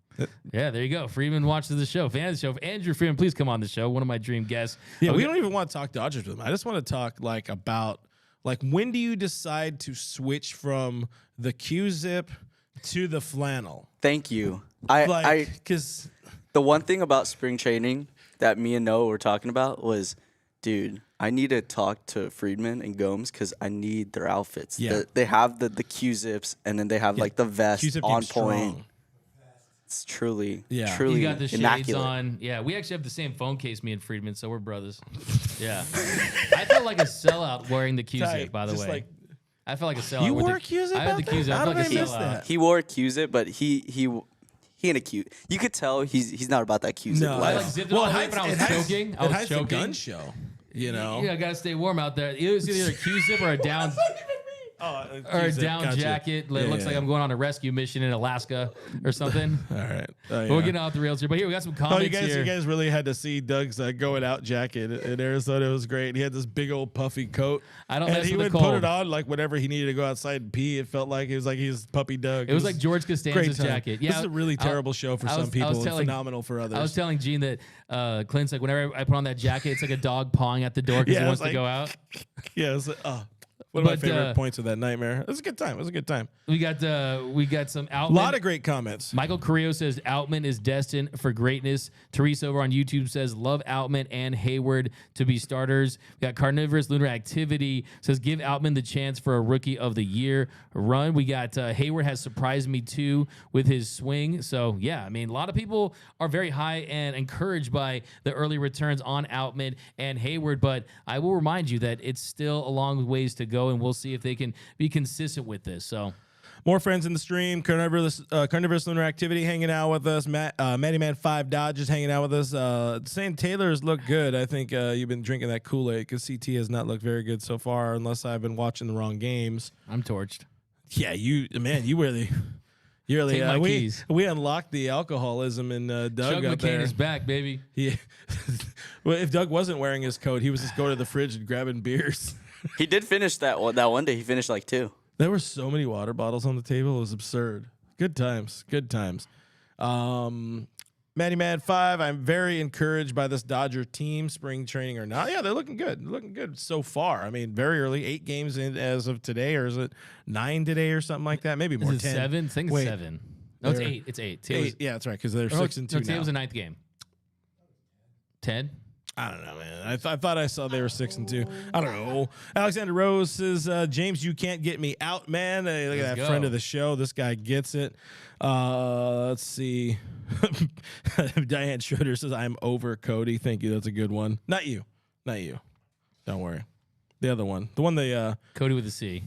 Yeah, there you go. Freeman watches the show. Fan of the show. If Andrew Freeman, please come on the show. One of my dream guests. Yeah, we don't even want to talk Dodgers with him. I just want to talk about when do you decide to switch from the Q-zip to the flannel? Thank you. Because the one thing about spring training that me and Noah were talking about was, dude, I need to talk to Friedman and Gomes because I need their outfits. Yeah. They have the Q-zips, and then they have like the vest Q-zip on strong. point. It's truly You got the shades immaculate. on. Yeah, we actually have the same phone case, me and Friedman, so we're brothers. Yeah. I felt like a sellout wearing the Q-zip, by the way. I felt like a sellout. You with wore a Q-zip I had the out there? Q-zip. I How felt like a did I miss sellout. that? He wore a Q-zip, but he ain't a Q. You could tell he's not about that Q-zip No. I life. like zipped it all the way, but I was choking. I was choking. The gun show, you know. Yeah, I gotta stay warm out there. It was either a Q-zip or a down or a down jacket. It looks like I'm going on a rescue mission in Alaska or something. All right. But we're getting off the rails here. But here we got some comments here. You guys really had to see Doug's going out jacket in Arizona. It was great. He had this big old puffy coat. I don't and mess he with would the put cold. it on whenever he needed to go outside and pee. It felt like he's puppy Doug. It was like George Costanza's time. jacket. Yeah, this is a really terrible show for some people and phenomenal for others. I was telling Gene that Clint's like, whenever I put on that jacket, it's like a dog pawing at the door because he wants to go out. Yeah, it was like, one of my favorite points of that nightmare. It was a good time. It was a good time. We got some Outman. A lot of great comments. Michael Carrillo says Outman is destined for greatness. Teresa over on YouTube says love Outman and Hayward to be starters. We got Carnivorous Lunar Activity says give Outman the chance for a Rookie of the Year run. We got Hayward has surprised me too with his swing. So yeah, I mean a lot of people are very high and encouraged by the early returns on Outman and Hayward, but I will remind you that it's still a long ways to go, and we'll see if they can be consistent with this. So. More friends in the stream. Carnivorous Lunar Activity hanging out with us. Matty Man 5 Dodgers hanging out with us. Saying Taylor's look good. I think you've been drinking that Kool-Aid because CT has not looked very good so far unless I've been watching the wrong games. I'm torched. Yeah, you really... Take my keys. We unlocked the alcoholism in Doug Chuck up McCain there. is back, baby. Yeah. Well, if Doug wasn't wearing his coat, he was just going to the fridge and grabbing beers. He did finish that one day. He finished like 2. There were so many water bottles on the table. It was absurd. Good times. Good times. Matty Mad 5, I'm very encouraged by this Dodger team, spring training or not. Yeah, they're looking good. They're looking good so far. I mean, very early, 8 games in as of today, or is it 9 today or something like that? Maybe more, Is it 10. 7? I think it's Wait. 7. No, it's 8. It's 8. Today was, Yeah, that's right, because they're no, 6-2 no, today now. was the 9th game. 10? I don't know, man. I thought I saw they were 6-2. I don't know. Alexander Rose says, James, you can't get me out, man. Hey, look at that friend of the show. This guy gets it. Let's see. Diane Schroeder says, I'm over Cody. Thank you. That's a good one. Not you. Not you. Don't worry. The other one. The one they Cody with a C.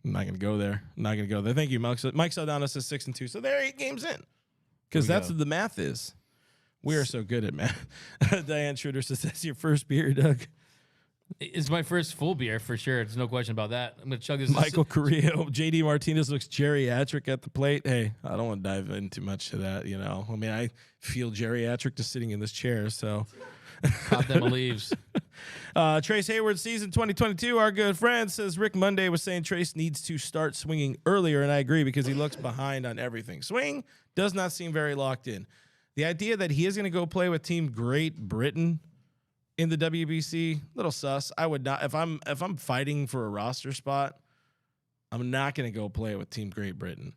I'm not gonna go there. I'm not gonna go there. Thank you, Mike Saldana says 6-2. So they're 8 games in. Because that's what the math is. We are so good at math. Diane Schroeder says, that's your first beer, Doug. It's my first full beer for sure. There's no question about that. I'm gonna chug this. Michael Carrillo, JD Martinez looks geriatric at the plate. Hey, I don't want to dive in too much to that. You know, I mean, I feel geriatric just sitting in this chair. So, Caught them leaves. Trace Hayward, season 2022. Our good friend says Rick Monday was saying Trace needs to start swinging earlier, and I agree because he looks behind on everything. Swing does not seem very locked in. The idea that he is going to go play with Team Great Britain in the WBC, little sus. I would not if I'm fighting for a roster spot, I'm not going to go play with Team Great Britain.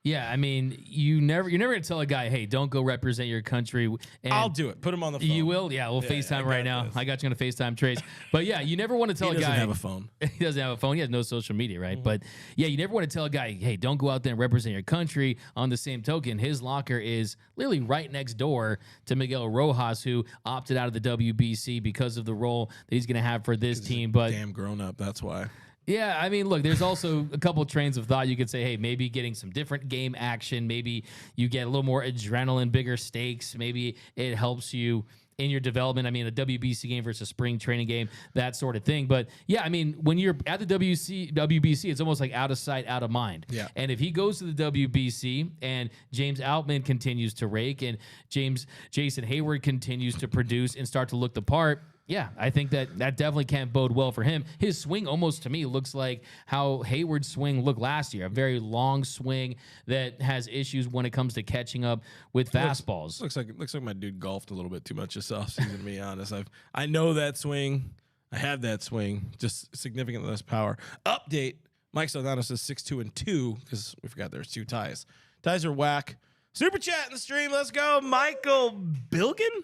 Yeah, I mean, you're never gonna tell a guy, hey, don't go represent your country. And I'll do it. Put him on the phone. You will? Yeah, we'll FaceTime right now. I got you on a FaceTime, Trace. But yeah, you never want to tell a guy. He doesn't have a phone. He doesn't have a phone. He has no social media, right? But yeah, you never want to tell a guy, hey, don't go out there and represent your country. On the same token, his locker is literally right next door to Miguel Rojas, who opted out of the WBC because of the role that he's going to have for this team. But damn grown up. That's why. yeah, I mean, look, there's also a couple trains of thought. You could say, hey, maybe getting some different game action. Maybe you get a little more adrenaline, bigger stakes. Maybe it helps you in your development. I mean, a WBC game versus a spring training game, that sort of thing. But yeah, I mean, when you're at the WBC, it's almost like out of sight, out of mind. Yeah. And if he goes to the WBC and James Outman continues to rake and Jason Hayward continues to produce and start to look the part, yeah, I think that definitely can't bode well for him. His swing almost to me looks like how Hayward's swing looked last year, a very long swing that has issues when it comes to catching up with fastballs. Looks like my dude golfed a little bit too much this offseason, to be honest. I know that swing. I have that swing, just significantly less power. Update, Mike Saldana says 6-2 because we forgot there's 2 ties. Ties are whack. Super chat in the stream. Let's go. Michael Bilgin?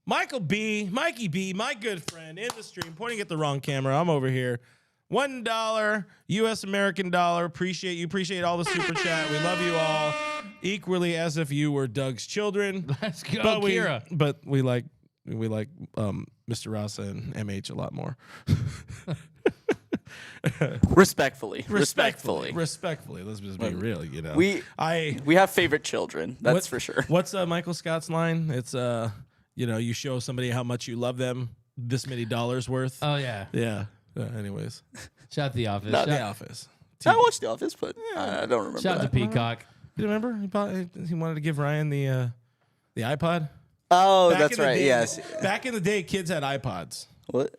Michael B, Mikey B, my good friend in the stream, pointing at the wrong camera. I'm over here. $1 U.S. American dollar. Appreciate you. Appreciate all the super chat. We love you all equally as if you were Doug's children. Let's go, but Kira. But we like Mr. Rasa and MH a lot more. Respectfully. Let's just be real, you know. We have favorite children. That's for sure. What's Michael Scott's line? It's you show somebody how much you love them, this many dollars worth. Oh, yeah. Yeah. Anyways. Shout out to The Office. The Office. I watched The Office, but I don't remember. Shout out to Peacock. You remember? He wanted to give Ryan the iPod. Oh, Back that's in the right. day- Yes. Back in the day, kids had iPods. What?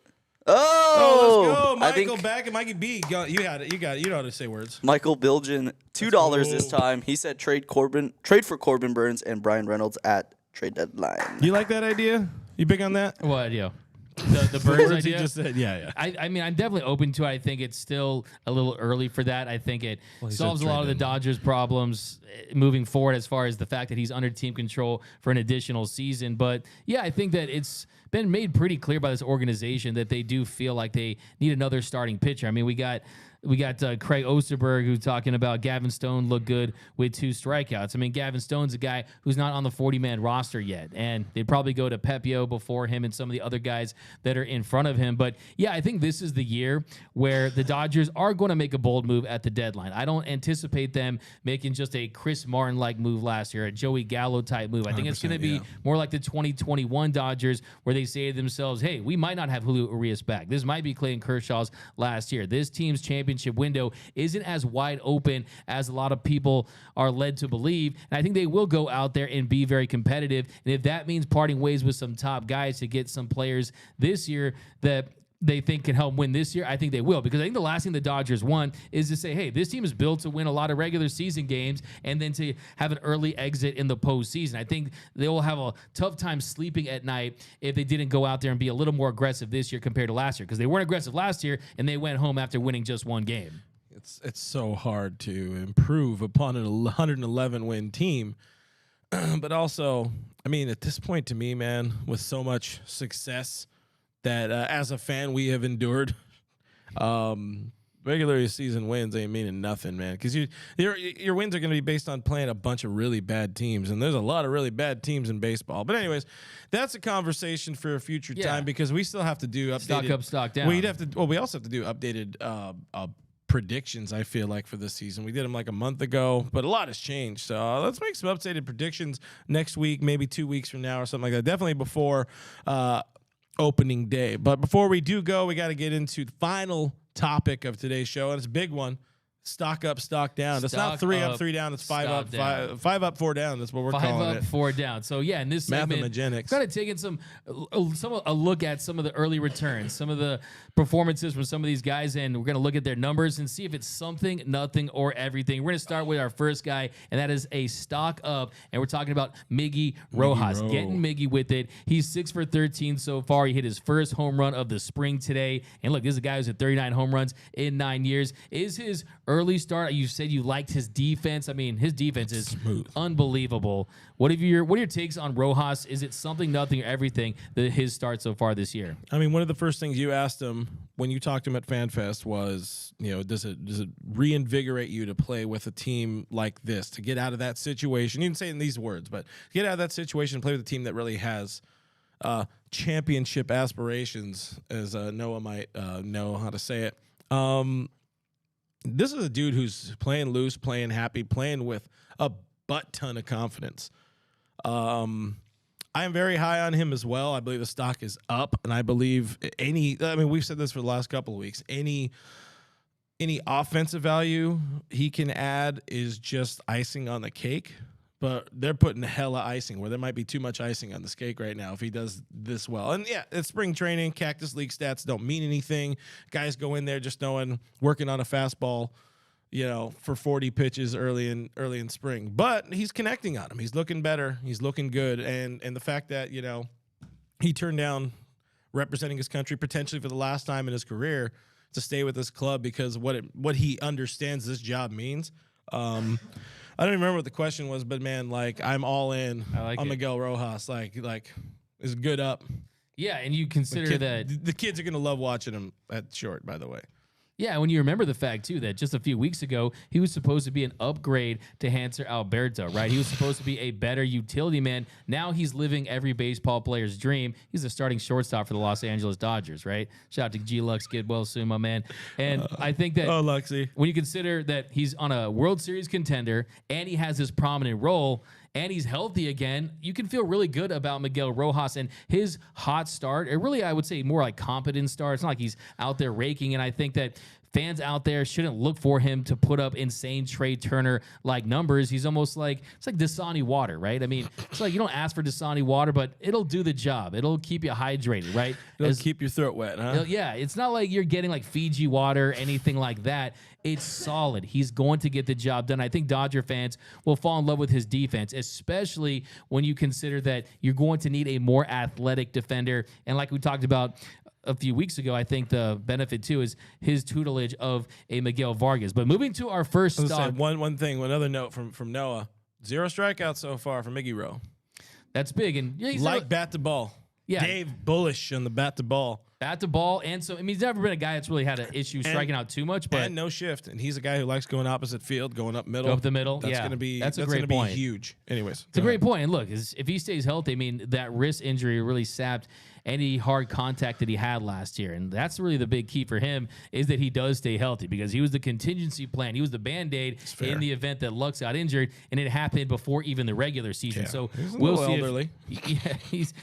Oh, let's go, I Michael. think Back and Mikey B. You had it. You got it. You know how to say words. Michael Bilgin, $2 this time. He said trade for Corbin Burns and Brian Reynolds at trade deadline. You like that idea? You big on that? What, yo? The The Burns words he idea? just said. Yeah. I mean, I'm definitely open to it. I think it's still a little early for that. I think it he solves a said lot of the trade Dodgers' problems moving forward as far as the fact that he's under team control for an additional season. But yeah, I think that it's been made pretty clear by this organization that they do feel like they need another starting pitcher. I mean, we got Craig Osterberg who's talking about Gavin Stone looked good with 2 strikeouts. I mean, Gavin Stone's a guy who's not on the 40-man roster yet, and they'd probably go to Pepio before him and some of the other guys that are in front of him. But yeah, I think this is the year where the Dodgers are going to make a bold move at the deadline. I don't anticipate them making just a Chris Martin-like move last year, a Joey Gallo-type move. I think it's going to be more like the 2021 Dodgers where they say to themselves, hey, we might not have Julio Urias back. This might be Clayton Kershaw's last year. This team's championship window isn't as wide open as a lot of people are led to believe. And I think they will go out there and be very competitive. And if that means parting ways with some top guys to get some players this year that they think can help win this year, I think they will. Because I think the last thing the Dodgers want is to say, hey, this team is built to win a lot of regular season games and then to have an early exit in the postseason. I think they will have a tough time sleeping at night if they didn't go out there and be a little more aggressive this year compared to last year. Because they weren't aggressive last year and they went home after winning just 1 game. it's so hard to improve upon an 111 win team. But also, I mean, at this point, to me, man, with so much success that as a fan we have endured, regular season wins ain't meaning nothing, man. Because your wins are going to be based on playing a bunch of really bad teams, and there's a lot of really bad teams in baseball. But anyways, that's a conversation for a future time because we still have to do updated stock up, stock down. We'd have to. Well, we also have to do updated predictions. I feel like for this season, we did them like a month ago, but a lot has changed. So let's make some updated predictions next week, maybe 2 weeks from now or something like that. Definitely before opening day. But before we do go, we got to get into the final topic of today's show, and it's a big one. Stock up, stock down. It's not 3 up, 3 down. It's 5 up, five up, 4 down. That's what we're calling it. 5 up, 4 down. So yeah, in this segment, Mathemagenics. Got to take in a look at some of the early returns, some of the performances from some of these guys, and we're gonna look at their numbers and see if it's something, nothing, or everything. We're gonna start with our first guy, and that is a stock up, and we're talking about Miggy Rojas. Getting Miggy with it. He's 6 for 13 so far. He hit his first home run of the spring today, and look, this is a guy who's had 39 home runs in 9 years. Is his early start? You said you liked his defense. I mean, his defense is smooth, unbelievable. What are your takes on Rojas? Is it something, nothing, or everything that his start so far this year? I mean, one of the first things you asked him when you talked to him at FanFest was, does it reinvigorate you to play with a team like this, to get out of that situation? You didn't say it in these words, but get out of that situation and play with a team that really has championship aspirations, as Noah might know how to say it. This is a dude who's playing loose, playing happy, playing with a butt ton of confidence. I am very high on him as well. I believe the stock is up, and I believe we've said this for the last couple of weeks. Any offensive value he can add is just icing on the cake. But they're putting hella icing where there might be too much icing on this cake right now if he does this well. And yeah, it's spring training. Cactus League stats don't mean anything. Guys go in there just working on a fastball, for 40 pitches early in spring. But he's connecting on him. He's looking better. He's looking good. And the fact that, he turned down representing his country potentially for the last time in his career to stay with this club because what he understands this job means. I don't even remember what the question was, but man, I'm all in on Miguel Rojas. Is good up. Yeah, and you consider that the kids are gonna love watching him at short. By the way. Yeah, when you remember the fact, too, that just a few weeks ago, he was supposed to be an upgrade to Hanser Alberto, right? He was supposed to be a better utility man. Now he's living every baseball player's dream. He's a starting shortstop for the Los Angeles Dodgers, right? Shout out to G-Lux, get well soon, my man. And I think that Luxy, when you consider that he's on a World Series contender and he has this prominent role and he's healthy again, you can feel really good about Miguel Rojas and his hot start. Or really, I would say more like competent start. It's not like he's out there raking. And I think that fans out there shouldn't look for him to put up insane Trey Turner-like numbers. He's almost like, it's like Dasani water, right? I mean, it's like you don't ask for Dasani water, but it'll do the job. It'll keep you hydrated, right? It'll keep your throat wet, huh? Yeah, it's not like you're getting like Fiji water or anything like that. It's solid. He's going to get the job done. I think Dodger fans will fall in love with his defense, especially when you consider that you're going to need a more athletic defender. And like we talked about a few weeks ago, I think the benefit too is his tutelage of a Miguel Vargas. But moving to our first stock, one other note from Noah: 0 strikeouts so far for Miggy Rowe. That's big, and he's bat to ball. Yeah, Dave bullish on the bat to ball. Bat to ball, and so he's never been a guy that's really had an issue striking out too much, but and no shift. And he's a guy who likes going opposite field, going up middle. Go up the middle. That's gonna be that's a great point. Be huge. Anyways, it's a great point. And look, if he stays healthy, I mean that wrist injury really sapped any hard contact that he had last year, and that's really the big key for him is that he does stay healthy because he was the contingency plan. He was the Band-Aid in the event that Lux got injured, and it happened before even the regular season. Yeah. So we'll see. Elderly. He's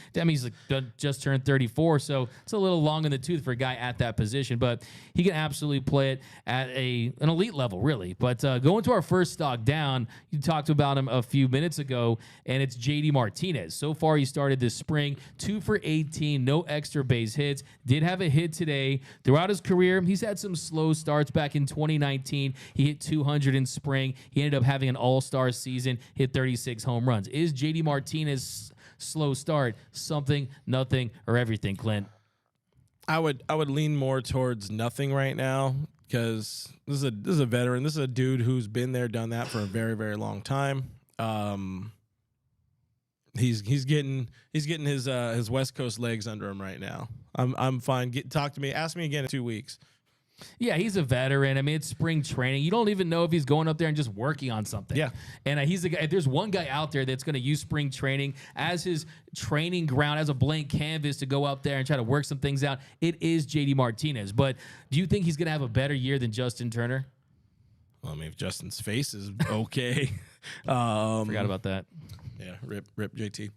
just turned 34, so it's a little long in the tooth for a guy at that position, but he can absolutely play it at an elite level, really. But going to our first stock down, you talked about him a few minutes ago, and it's JD Martinez. So far, he started this spring 2 for 18. No extra base hits. Did have a hit today. Throughout his career, he's had some slow starts. Back in 2019, he hit 200 in spring. He ended up having an all-star season, hit 36 home runs. Is JD Martinez slow start something, nothing, or everything, Clint? I would lean more towards nothing right now because this is a veteran. This is a dude who's been there, done that for a very, very long time. He's getting his West Coast legs under him right now. I'm fine. Talk to me. Ask me again in 2 weeks. Yeah, he's a veteran. I mean, it's spring training. You don't even know if he's going up there and just working on something. Yeah. And he's the guy. If there's one guy out there that's going to use spring training as his training ground, as a blank canvas to go out there and try to work some things out, it is JD Martinez. But do you think he's going to have a better year than Justin Turner? Well, I mean, if Justin's face is okay. Forgot about that. Yeah, rip JT.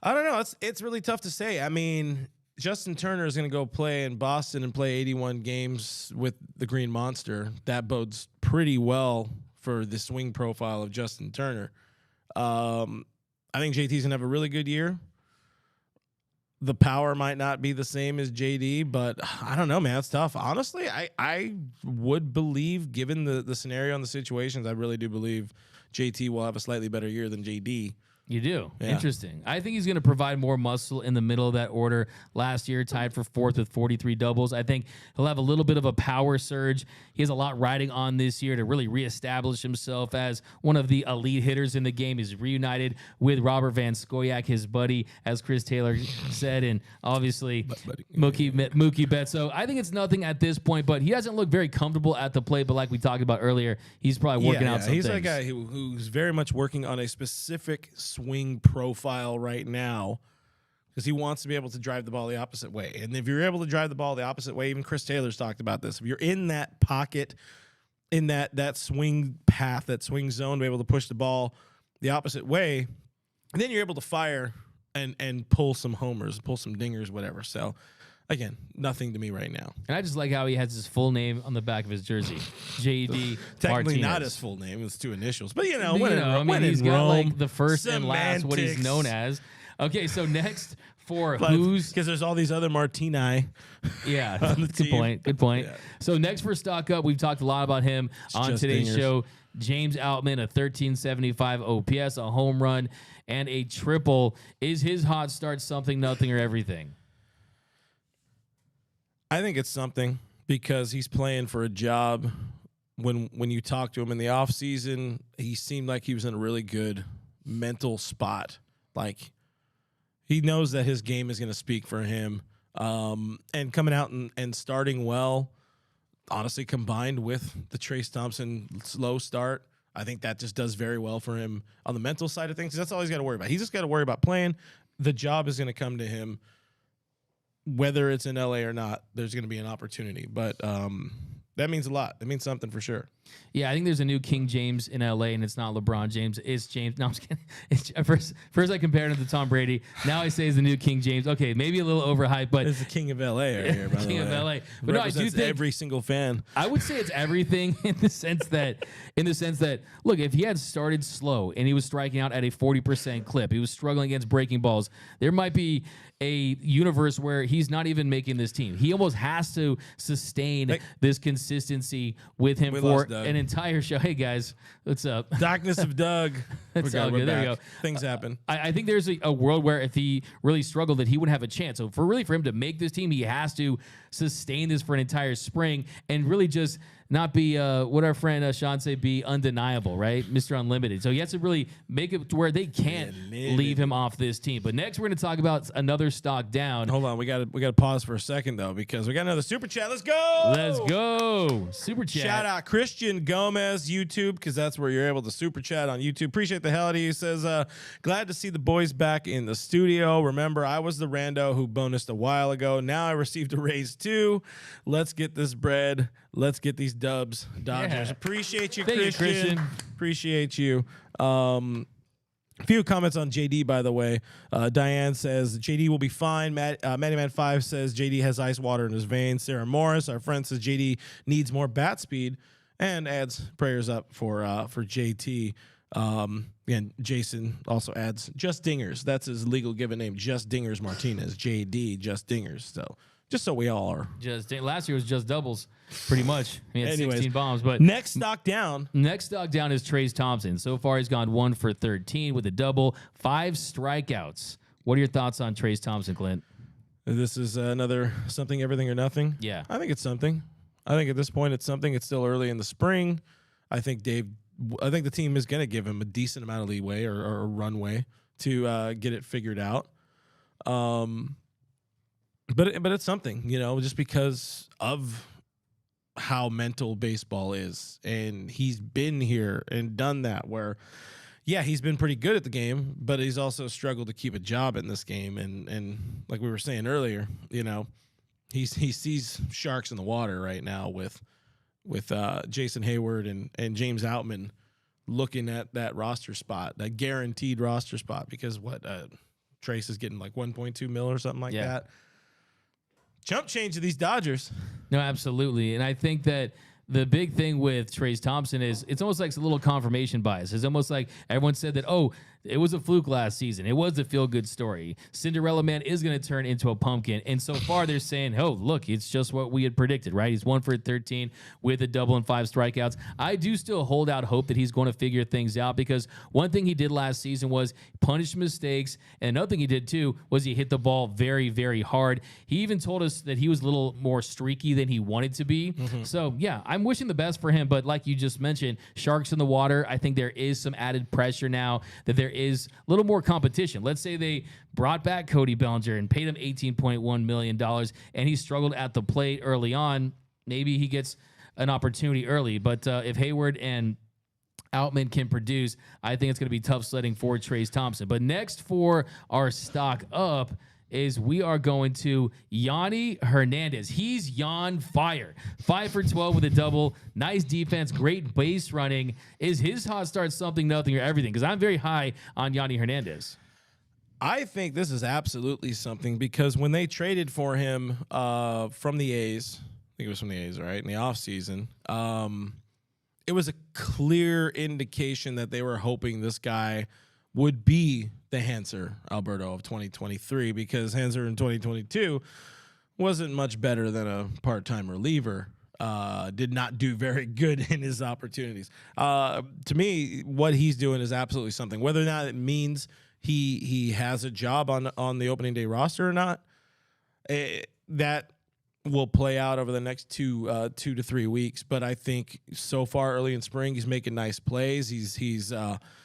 I don't know. It's really tough to say. I mean, Justin Turner is going to go play in Boston and play 81 games with the Green Monster. That bodes pretty well for the swing profile of Justin Turner. I think JT's going to have a really good year. The power might not be the same as JD, but I don't know, man. It's tough. Honestly, I would believe, given the scenario and the situations, I really do believe JT will have a slightly better year than JD. You do? Yeah. Interesting. I think he's going to provide more muscle in the middle of that order. Last year, tied for fourth with 43 doubles. I think he'll have a little bit of a power surge. He has a lot riding on this year to really reestablish himself as one of the elite hitters in the game. He's reunited with Robert Van Scoyoc, his buddy, as Chris Taylor said, and obviously Mookie Betts. So I think it's nothing at this point, but he hasn't looked very comfortable at the plate. But like we talked about earlier, he's probably working out some He's things. that guy who's very much working on a specific swing profile right now because he wants to be able to drive the ball the opposite way. And if you're able to drive the ball the opposite way, even Chris Taylor's talked about this. If you're in that pocket, in that swing path, that swing zone, to be able to push the ball the opposite way, then you're able to fire and pull some homers, pull some dingers, whatever. So again, nothing to me right now. And I just like how he has his full name on the back of his jersey, JD Technically Martinez. not his full name; it's 2 initials. But I mean, he's got like the first and last, what he's known as. Okay, so next for who's because there's all these other Martini. Yeah, on the good team. point. Good point. Yeah. So next for Stock Up, we've talked a lot about him on just today's dingers. show. James Outman, a 1375 OPS, a home run, and a triple. Is his hot start something, nothing, or everything? I think it's something because he's playing for a job. When you talk to him in the offseason, he seemed like he was in a really good mental spot. Like he knows that his game is going to speak for him. And coming out and starting well, honestly, combined with the Trace Thompson slow start, I think that just does very well for him on the mental side of things. That's all he's got to worry about. He's just got to worry about playing. The job is going to come to him. Whether it's in LA or not, there's going to be an opportunity. But that means a lot. That means something for sure. Yeah, I think there's a new King James in LA, and it's not LeBron James. It's James. No, I'm just kidding. First I compared him to Tom Brady. Now I say he's the new King James. Okay, maybe a little overhyped, but It's the king of LA right here, by the King way. of LA. But no, I do Represents think every single fan. I would say it's everything in the sense that look, if he had started slow and he was striking out at a 40% clip, he was struggling against breaking balls, there might be a universe where he's not even making this team. He almost has to sustain this consistency with him for an entire show. Hey guys, what's up? Darkness of Doug. That's all good. There we go. Things happen. I think there's a world where if he really struggled, that he would have a chance. So for him to make this team, he has to sustain this for an entire spring and really just not be what our friend Sean say, be undeniable, right? Mr. Unlimited. So he has to really make it to where they can't leave him off this team. But next we're going to talk about another stock down. Hold on, we got to pause for a second though because we got another super chat. Let's go. Let's go. Super chat. Shout out Christian Gomez YouTube because that's where you're able to super chat on YouTube. Appreciate the hell out of you. He says, glad to see the boys back in the studio. Remember, I was the rando who bonused a while ago. Now I received a raise too. Let's get this bread. Let's get these dubs, Dodgers. Yeah. Appreciate you, Thank you, Christian. Appreciate you. A few comments on JD, by the way. Diane says JD will be fine. Mattyman5 says JD has ice water in his veins. Sarah Morris, our friend, says JD needs more bat speed and adds prayers up for JT. And Jason also adds Just Dingers. That's his legal given name, Just Dingers Martinez. JD, Just Dingers. So just so we all are. Last year was just doubles, pretty much. He had 16 bombs. But next stock down is Trace Thompson. So far, he's gone 1 for 13 with a double, 5 strikeouts. What are your thoughts on Trace Thompson, Clint? This is another something, everything or nothing. Yeah. I think it's something. I think at this point it's something. It's still early in the spring. I think the team is going to give him a decent amount of leeway or runway to get it figured out. But it's something, just because of how mental baseball is, and he's been here and done that. Where, yeah, he's been pretty good at the game, but he's also struggled to keep a job in this game. And like we were saying earlier, he sees sharks in the water right now with Jason Hayward and James Outman looking at that roster spot, that guaranteed roster spot, because Trace is getting like 1.2 mil or something like that. Chump change of these Dodgers. No, absolutely. And I think that the big thing with Trayce Thompson is it's almost like a little confirmation bias. It's almost like everyone said that, it was a fluke last season. It was a feel-good story. Cinderella Man is going to turn into a pumpkin. And so far they're saying, look, it's just what we had predicted, right? He's 1 for 13 with a double and 5 strikeouts. I do still hold out hope that he's going to figure things out, because one thing he did last season was punish mistakes. And another thing he did too was he hit the ball very, very hard. He even told us that he was a little more streaky than he wanted to be. Mm-hmm. So yeah, I'm wishing the best for him. But like you just mentioned, sharks in the water, I think there is some added pressure now that there is a little more competition. Let's say they brought back Cody Bellinger and paid him $18.1 million, and he struggled at the plate early on. Maybe he gets an opportunity early. But if Hayward and Outman can produce, I think it's going to be tough sledding for Trayce Thompson. But next for our stock up is we are going to Yanni Hernandez. He's Yan fire. 5 for 12 with a double. Nice defense. Great base running. Is his hot start something, nothing, or everything? Because I'm very high on Yanni Hernandez. I think this is absolutely something, because when they traded for him from the A's, I think it was from the A's, right, in the offseason, it was a clear indication that they were hoping this guy would be the Hanser Alberto of 2023, because Hanser in 2022 wasn't much better than a part-time reliever. Did not do very good in his opportunities. To me, what he's doing is absolutely something. Whether or not it means he has a job on the opening day roster or not, that will play out over the next 2 to 3 weeks. But I think so far early in spring, he's making nice plays. He's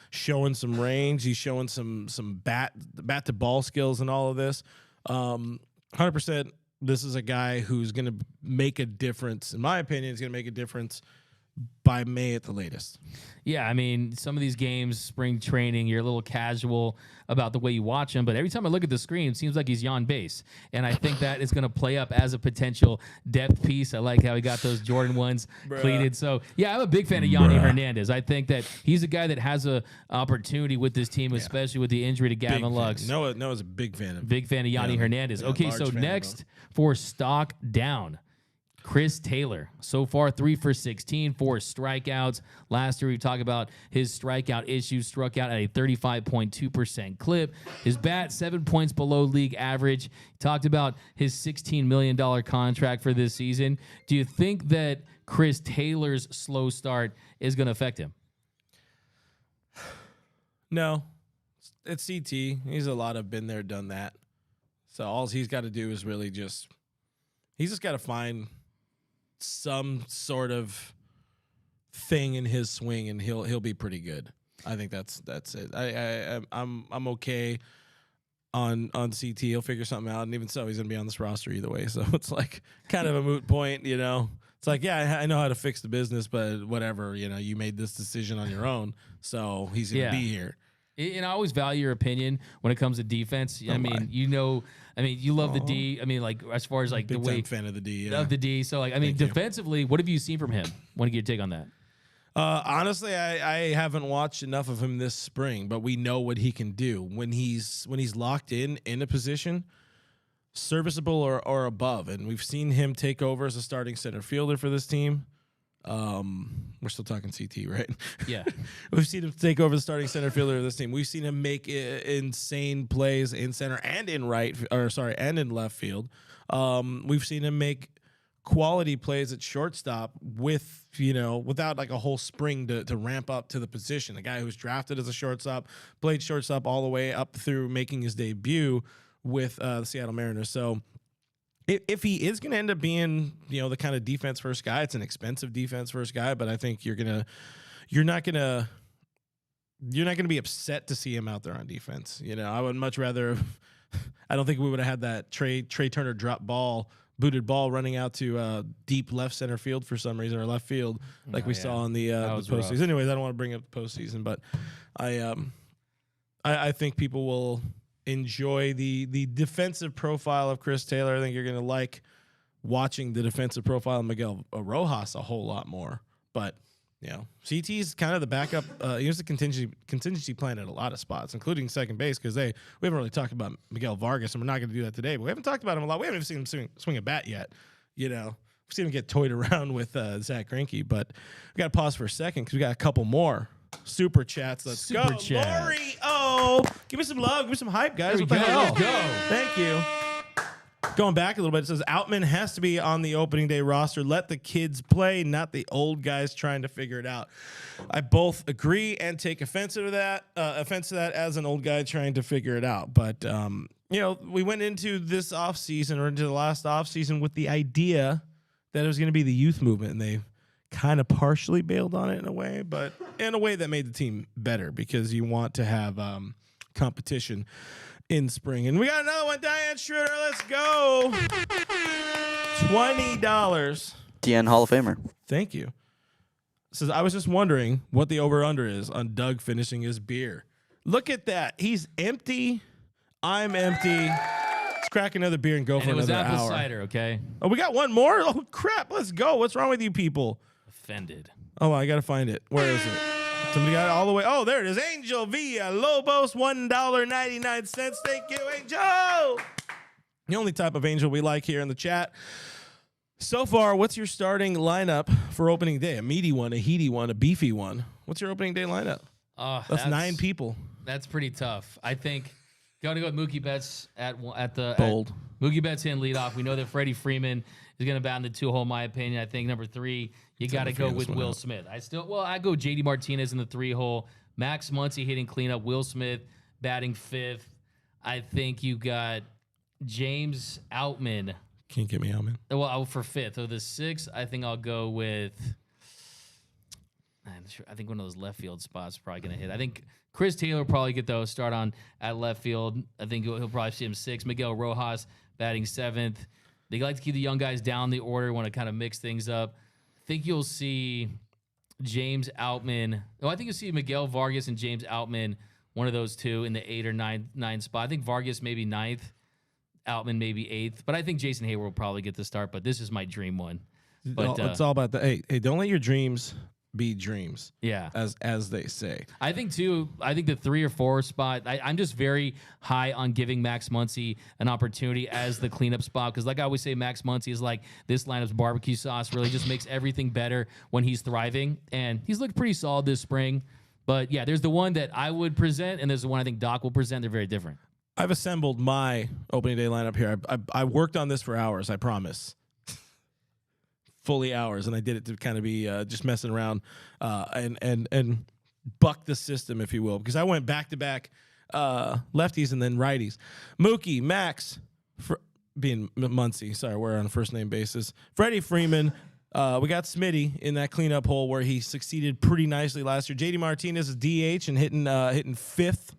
showing some range. He's showing some bat to ball skills and all of this. 100%. This is a guy who's going to make a difference. In my opinion, he's going to make a difference by May at the latest. Yeah, I mean, some of these games, spring training, you're a little casual about the way you watch them, but every time I look at the screen, it seems like he's on base. And I think that is going to play up as a potential depth piece. I like how he got those Jordan ones cleated. So, yeah, I'm a big fan of Yanni Hernandez. I think that he's a guy that has an opportunity with this team, especially with the injury to Gavin Lux. Noah's a big fan of Yanni Hernandez. Okay, so next for stock down, Chris Taylor. So far, 3 for 16, 4 strikeouts. Last year, we talked about his strikeout issues, struck out at a 35.2% clip. His bat, 7 points below league average. Talked about his $16 million contract for this season. Do you think that Chris Taylor's slow start is going to affect him? No. It's CT. He's a lot of been there, done that. So all he's got to do is really he's just got to find some sort of thing in his swing, and he'll be pretty good. I think that's it. I'm okay on CT. He'll figure something out, and even so, he's gonna be on this roster either way. So it's like kind of a moot point, It's like, yeah, I know how to fix the business, but whatever, you made this decision on your own, so he's gonna be here. And I always value your opinion when it comes to defense. I mean, you love the D. I mean, like, as far as like big the way, time fan of the D. Love the D. So like, I mean, defensively, what have you seen from him? Want to get your take on that? Honestly, I haven't watched enough of him this spring, but we know what he can do when he's locked in a position, serviceable or above. And we've seen him take over as a starting center fielder for this team. We're still talking CT, right? Yeah. We've seen him take over the starting center fielder of this team. We've seen him make insane plays in center and in and in left field. We've seen him make quality plays at shortstop without like a whole spring to ramp up to the position. A guy who's drafted as a shortstop, played shortstop all the way up through making his debut with the Seattle Mariners. So if he is going to end up being, the kind of defense first guy, it's an expensive defense first guy, but I think you're not going to be upset to see him out there on defense. I would much rather. I don't think we would have had that Trey Turner booted ball running out to deep left center field for some reason, or left field, like we saw in the postseason. rough. Anyways, I don't want to bring up the postseason, but I think people will enjoy the defensive profile of Chris Taylor. I think you're going to like watching the defensive profile of Miguel Rojas a whole lot more. But CT's kind of the backup. Here's the contingency plan at a lot of spots, including second base, because we haven't really talked about Miguel Vargas, and we're not going to do that today. But we haven't talked about him a lot. We haven't even seen him swing a bat yet. We've seen him get toyed around with Zach Greinke. But we got to pause for a second because we got a couple more super chats. Let's go, Lori. Oh, give me some love, give me some hype, guys. What the hell? Let's go. Thank you. Going back a little bit, it says Outman has to be on the opening day roster. Let the kids play, not the old guys trying to figure it out. I both agree and take offense to that as an old guy trying to figure it out. But we went into this offseason or into the last offseason with the idea that it was going to be the youth movement, and they kind of partially bailed on it in a way, but in a way that made the team better because you want to have competition in spring. And we got another one, Diane Schroeder. Let's go. $20. DN Hall of Famer. Thank you. Says, I was just wondering what the over-under is on Doug finishing his beer. Look at that. He's empty. I'm empty. Let's crack another beer and go for another hour. It was apple cider, okay? Oh, we got one more? Oh, crap. Let's go. What's wrong with you people? Offended. Oh, I got to find it. Where is it? Somebody got it all the way. Oh, there it is. Angel Villalobos, $1.99. Thank you, Angel. The only type of Angel we like here in the chat. So far, what's your starting lineup for opening day? A meaty one, a heaty one, a beefy one. What's your opening day lineup? That's 9 people. That's pretty tough. I think going to go with Mookie Betts at the bold. Mookie Betts in leadoff. We know that Freddie Freeman is going to bat in the 2-hole, in my opinion. I think number 3, you got to go with Will Smith. I go JD Martinez in the 3-hole. Max Muncy hitting cleanup. Will Smith batting 5th. I think you got James Outman. Can't get me Outman. Well, for 5th. Or the 6th, I think I'll go with. I think one of those left field spots is probably going to hit. I think Chris Taylor will probably get the start on at left field. I think he'll probably see him 6th. Miguel Rojas batting 7th. They like to keep the young guys down the order, want to kind of mix things up. I think you'll see James Outman. I think you'll see Miguel Vargas and James Outman, one of those two in the 8 or 9 spot. I think Vargas maybe 9th, Outman maybe 8th. But I think Jason Hayward will probably get the start. But this is my dream one. But it's all about the hey, don't let your dreams be dreams. Yeah. As they say. I think the 3 or 4 spot, I'm just very high on giving Max Muncy an opportunity as the cleanup spot. Because like I always say, Max Muncy is like this lineup's barbecue sauce. Really just makes everything better when he's thriving. And he's looked pretty solid this spring. But yeah, there's the one that I would present, and there's the one I think Doc will present. They're very different. I've assembled my opening day lineup here. I worked on this for hours, I promise. Fully hours, and I did it to kind of be just messing around and buck the system, if you will, because I went back-to-back lefties and then righties. Mookie, Max, being Muncy, sorry, we're on a first-name basis. Freddie Freeman, we got Smitty in that cleanup hole where he succeeded pretty nicely last year. JD Martinez is DH and hitting 5th.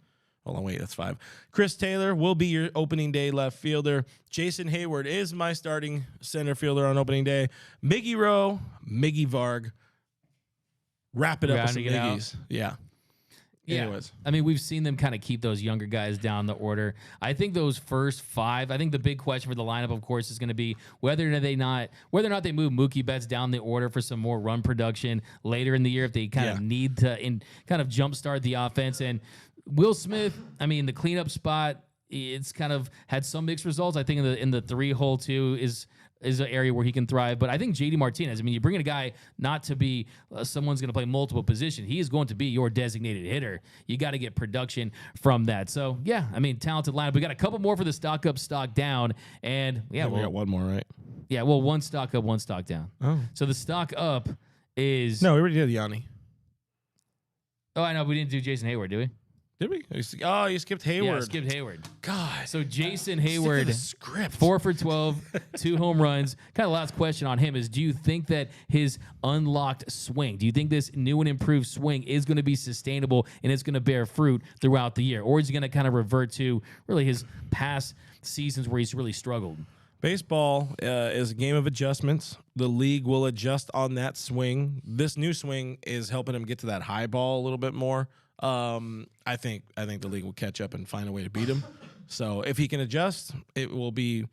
Hold on, wait, that's 5. Chris Taylor will be your opening day left fielder. Jason Hayward is my starting center fielder on opening day. Miggy Rowe, Miggy Varg. Wrap it up with some Miggies. Yeah. Anyways. I mean, we've seen them kind of keep those younger guys down the order. I think those first 5, I think the big question for the lineup, of course, is going to be whether or not they move Mookie Betts down the order for some more run production later in the year if they kind of need to kind of jumpstart the offense. And Will Smith, I mean, the cleanup spot, it's kind of had some mixed results. I think in the 3-hole too is an area where he can thrive. But I think JD Martinez, I mean, you bring in a guy not to be someone's going to play multiple positions. He is going to be your designated hitter. You got to get production from that. So, yeah, I mean, talented lineup. We got a couple more for the stock up, stock down. And, we got one more, right? Yeah, well, one stock up, one stock down. Oh. So the stock up is... No, we already did Yanni. Oh, I know. We didn't do Jason Hayward, did we? Did we? Oh, you skipped Hayward. Yeah, skipped Hayward. God. So Jason Sick of Hayward, the script. 4 for 12, 2 home runs. Kind of last question on him is, do you think that his unlocked swing, do you think this new and improved swing is going to be sustainable and it's going to bear fruit throughout the year? Or is he going to kind of revert to really his past seasons where he's really struggled? Baseball is a game of adjustments. The league will adjust on that swing. This new swing is helping him get to that high ball a little bit more. I think the league will catch up and find a way to beat him. So if he can adjust, it will be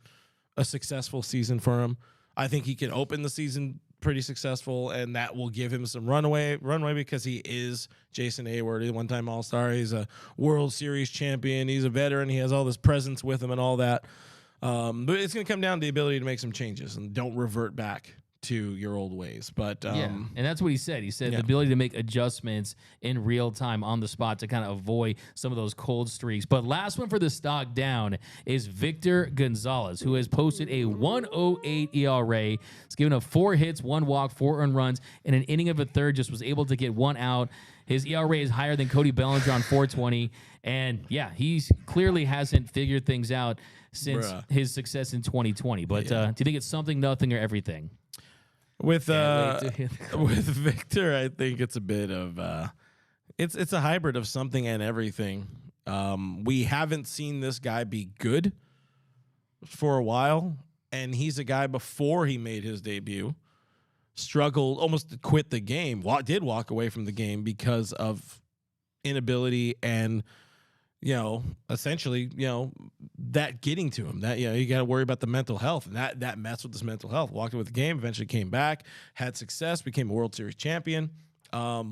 a successful season for him. I think he can open the season pretty successful, and that will give him some runway because he is Jason Hayward. He's a one-time All-Star. He's a World Series champion. He's a veteran. He has all this presence with him and all that. But it's going to come down to the ability to make some changes and don't revert back to your old ways. But and that's what he said. He said the ability to make adjustments in real time on the spot to kind of avoid some of those cold streaks. But last one for the stock down is Victor Gonzalez, who has posted a 1.08 ERA. He's given up 4 hits, 1 walk, 4 earned runs, in an inning of a third. Just was able to get 1 out. His ERA is higher than Cody Bellinger on 4.20. And yeah, he's clearly hasn't figured things out since his success in 2020. But do you think it's something, nothing, or everything? With Victor, I think it's a bit of it's a hybrid of something and everything. We haven't seen this guy be good for a while, and he's a guy before he made his debut struggled, almost quit the game. Did walk away from the game because of inability and essentially that getting to him. That you got to worry about the mental health, and that messed with his mental health. Walked away with the game, eventually came back, had success, became a World Series champion. I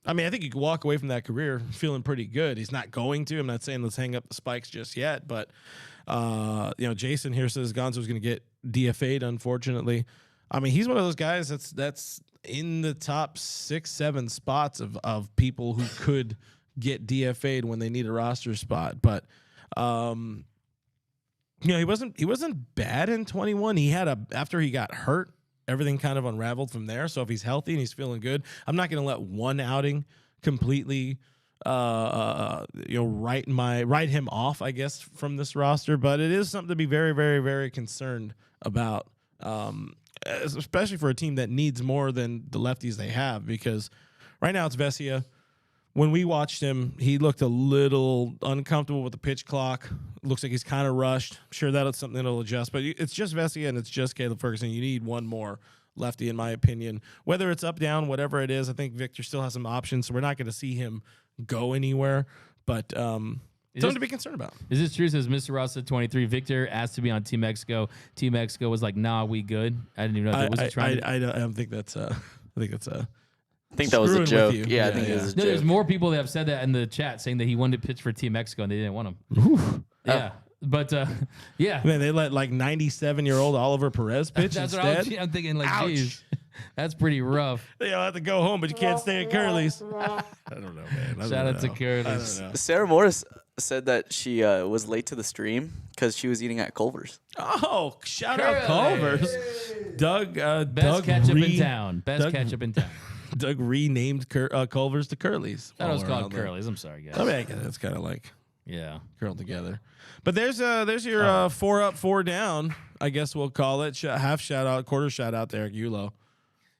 think you could walk away from that career feeling pretty good. He's not going to. I'm not saying let's hang up the spikes just yet, but Jason here says Gonzo's going to get DFA'd, unfortunately. He's one of those guys that's in the top 6-7 spots of people who could get DFA'd when they need a roster spot. But he wasn't bad in 21. He had after he got hurt, everything kind of unraveled from there. So if he's healthy and he's feeling good, I'm not going to let one outing completely write him off, I guess, from this roster. But it is something to be very, very, very concerned about, especially for a team that needs more than the lefties they have, because right now it's Vesia. When we watched him, he looked a little uncomfortable with the pitch clock. Looks like he's kind of rushed. I'm sure that's something that'll adjust. But it's just Vesia and it's just Caleb Ferguson. You need one more lefty, in my opinion. Whether it's up, down, whatever it is, I think Victor still has some options, so we're not going to see him go anywhere. But something to be concerned about. Is this true? Says Mr. Ross at 23. Victor asked to be on Team Mexico. Team Mexico was like, nah, we good. I didn't even know that. Was he trying I don't think that's I think that was a joke. Yeah, I think it was a joke. There's more people that have said that in the chat, saying that he wanted to pitch for Team Mexico and they didn't want him. Ooh. Yeah. But, yeah. Man, they let 97-year-old Oliver Perez pitch that's instead? What I'm thinking, geez, that's pretty rough. You'll have to go home, but you can't stay at Curly's. I don't know, man. Shout out to Curly's. Sarah Morris said that she was late to the stream because she was eating at Culver's. Oh, shout out Culver's. Doug, Best ketchup in town. Best ketchup in town. Doug renamed Culver's to Curly's. That was called Curly's. I'm sorry, guys. That's kind of yeah, curled together. But there's your 4 up, 4 down. I guess we'll call it half shout out, quarter shout out to Eric Yulo.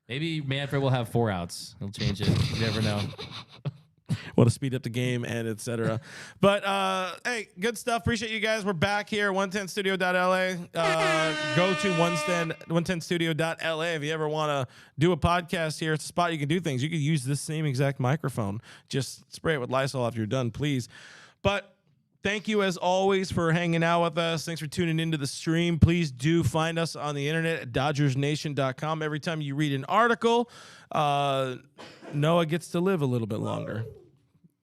Maybe Manfred will have 4 outs. He'll change it. You never know. Want to speed up the game and etc. But hey, good stuff. Appreciate you guys. We're back here, 110studio.la. Go to 110studio.la if you ever want to do a podcast here. It's a spot you can do things. You could use this same exact microphone. Just spray it with Lysol after you're done, please. But thank you, as always, for hanging out with us. Thanks for tuning into the stream. Please do find us on the internet at DodgersNation.com. Every time you read an article, Noah gets to live a little bit longer.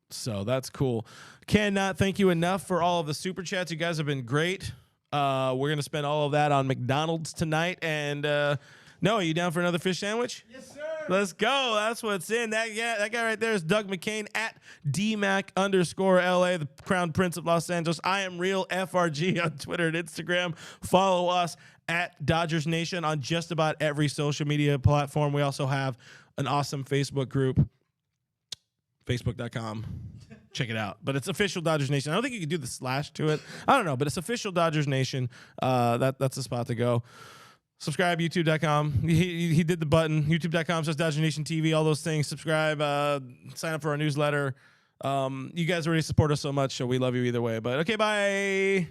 So that's cool. Cannot thank you enough for all of the super chats. You guys have been great. We're going to spend all of that on McDonald's tonight. And Noah, you down for another fish sandwich? Yes, sir. Let's go. That's what's in. That guy right there is Doug McCain at DMac_LA, the Crown Prince of Los Angeles. I am real FRG on Twitter and Instagram. Follow us at Dodgers Nation on just about every social media platform. We also have an awesome Facebook group, facebook.com. check it out. But it's official Dodgers Nation. I don't think you can do the slash to it. I don't know, but it's official Dodgers Nation. That's the spot to go. Subscribe, youtube.com. He did the button. youtube.com/Dodger Nation TV, all those things. Subscribe, sign up for our newsletter. You guys already support us so much, so we love you either way. But okay, bye.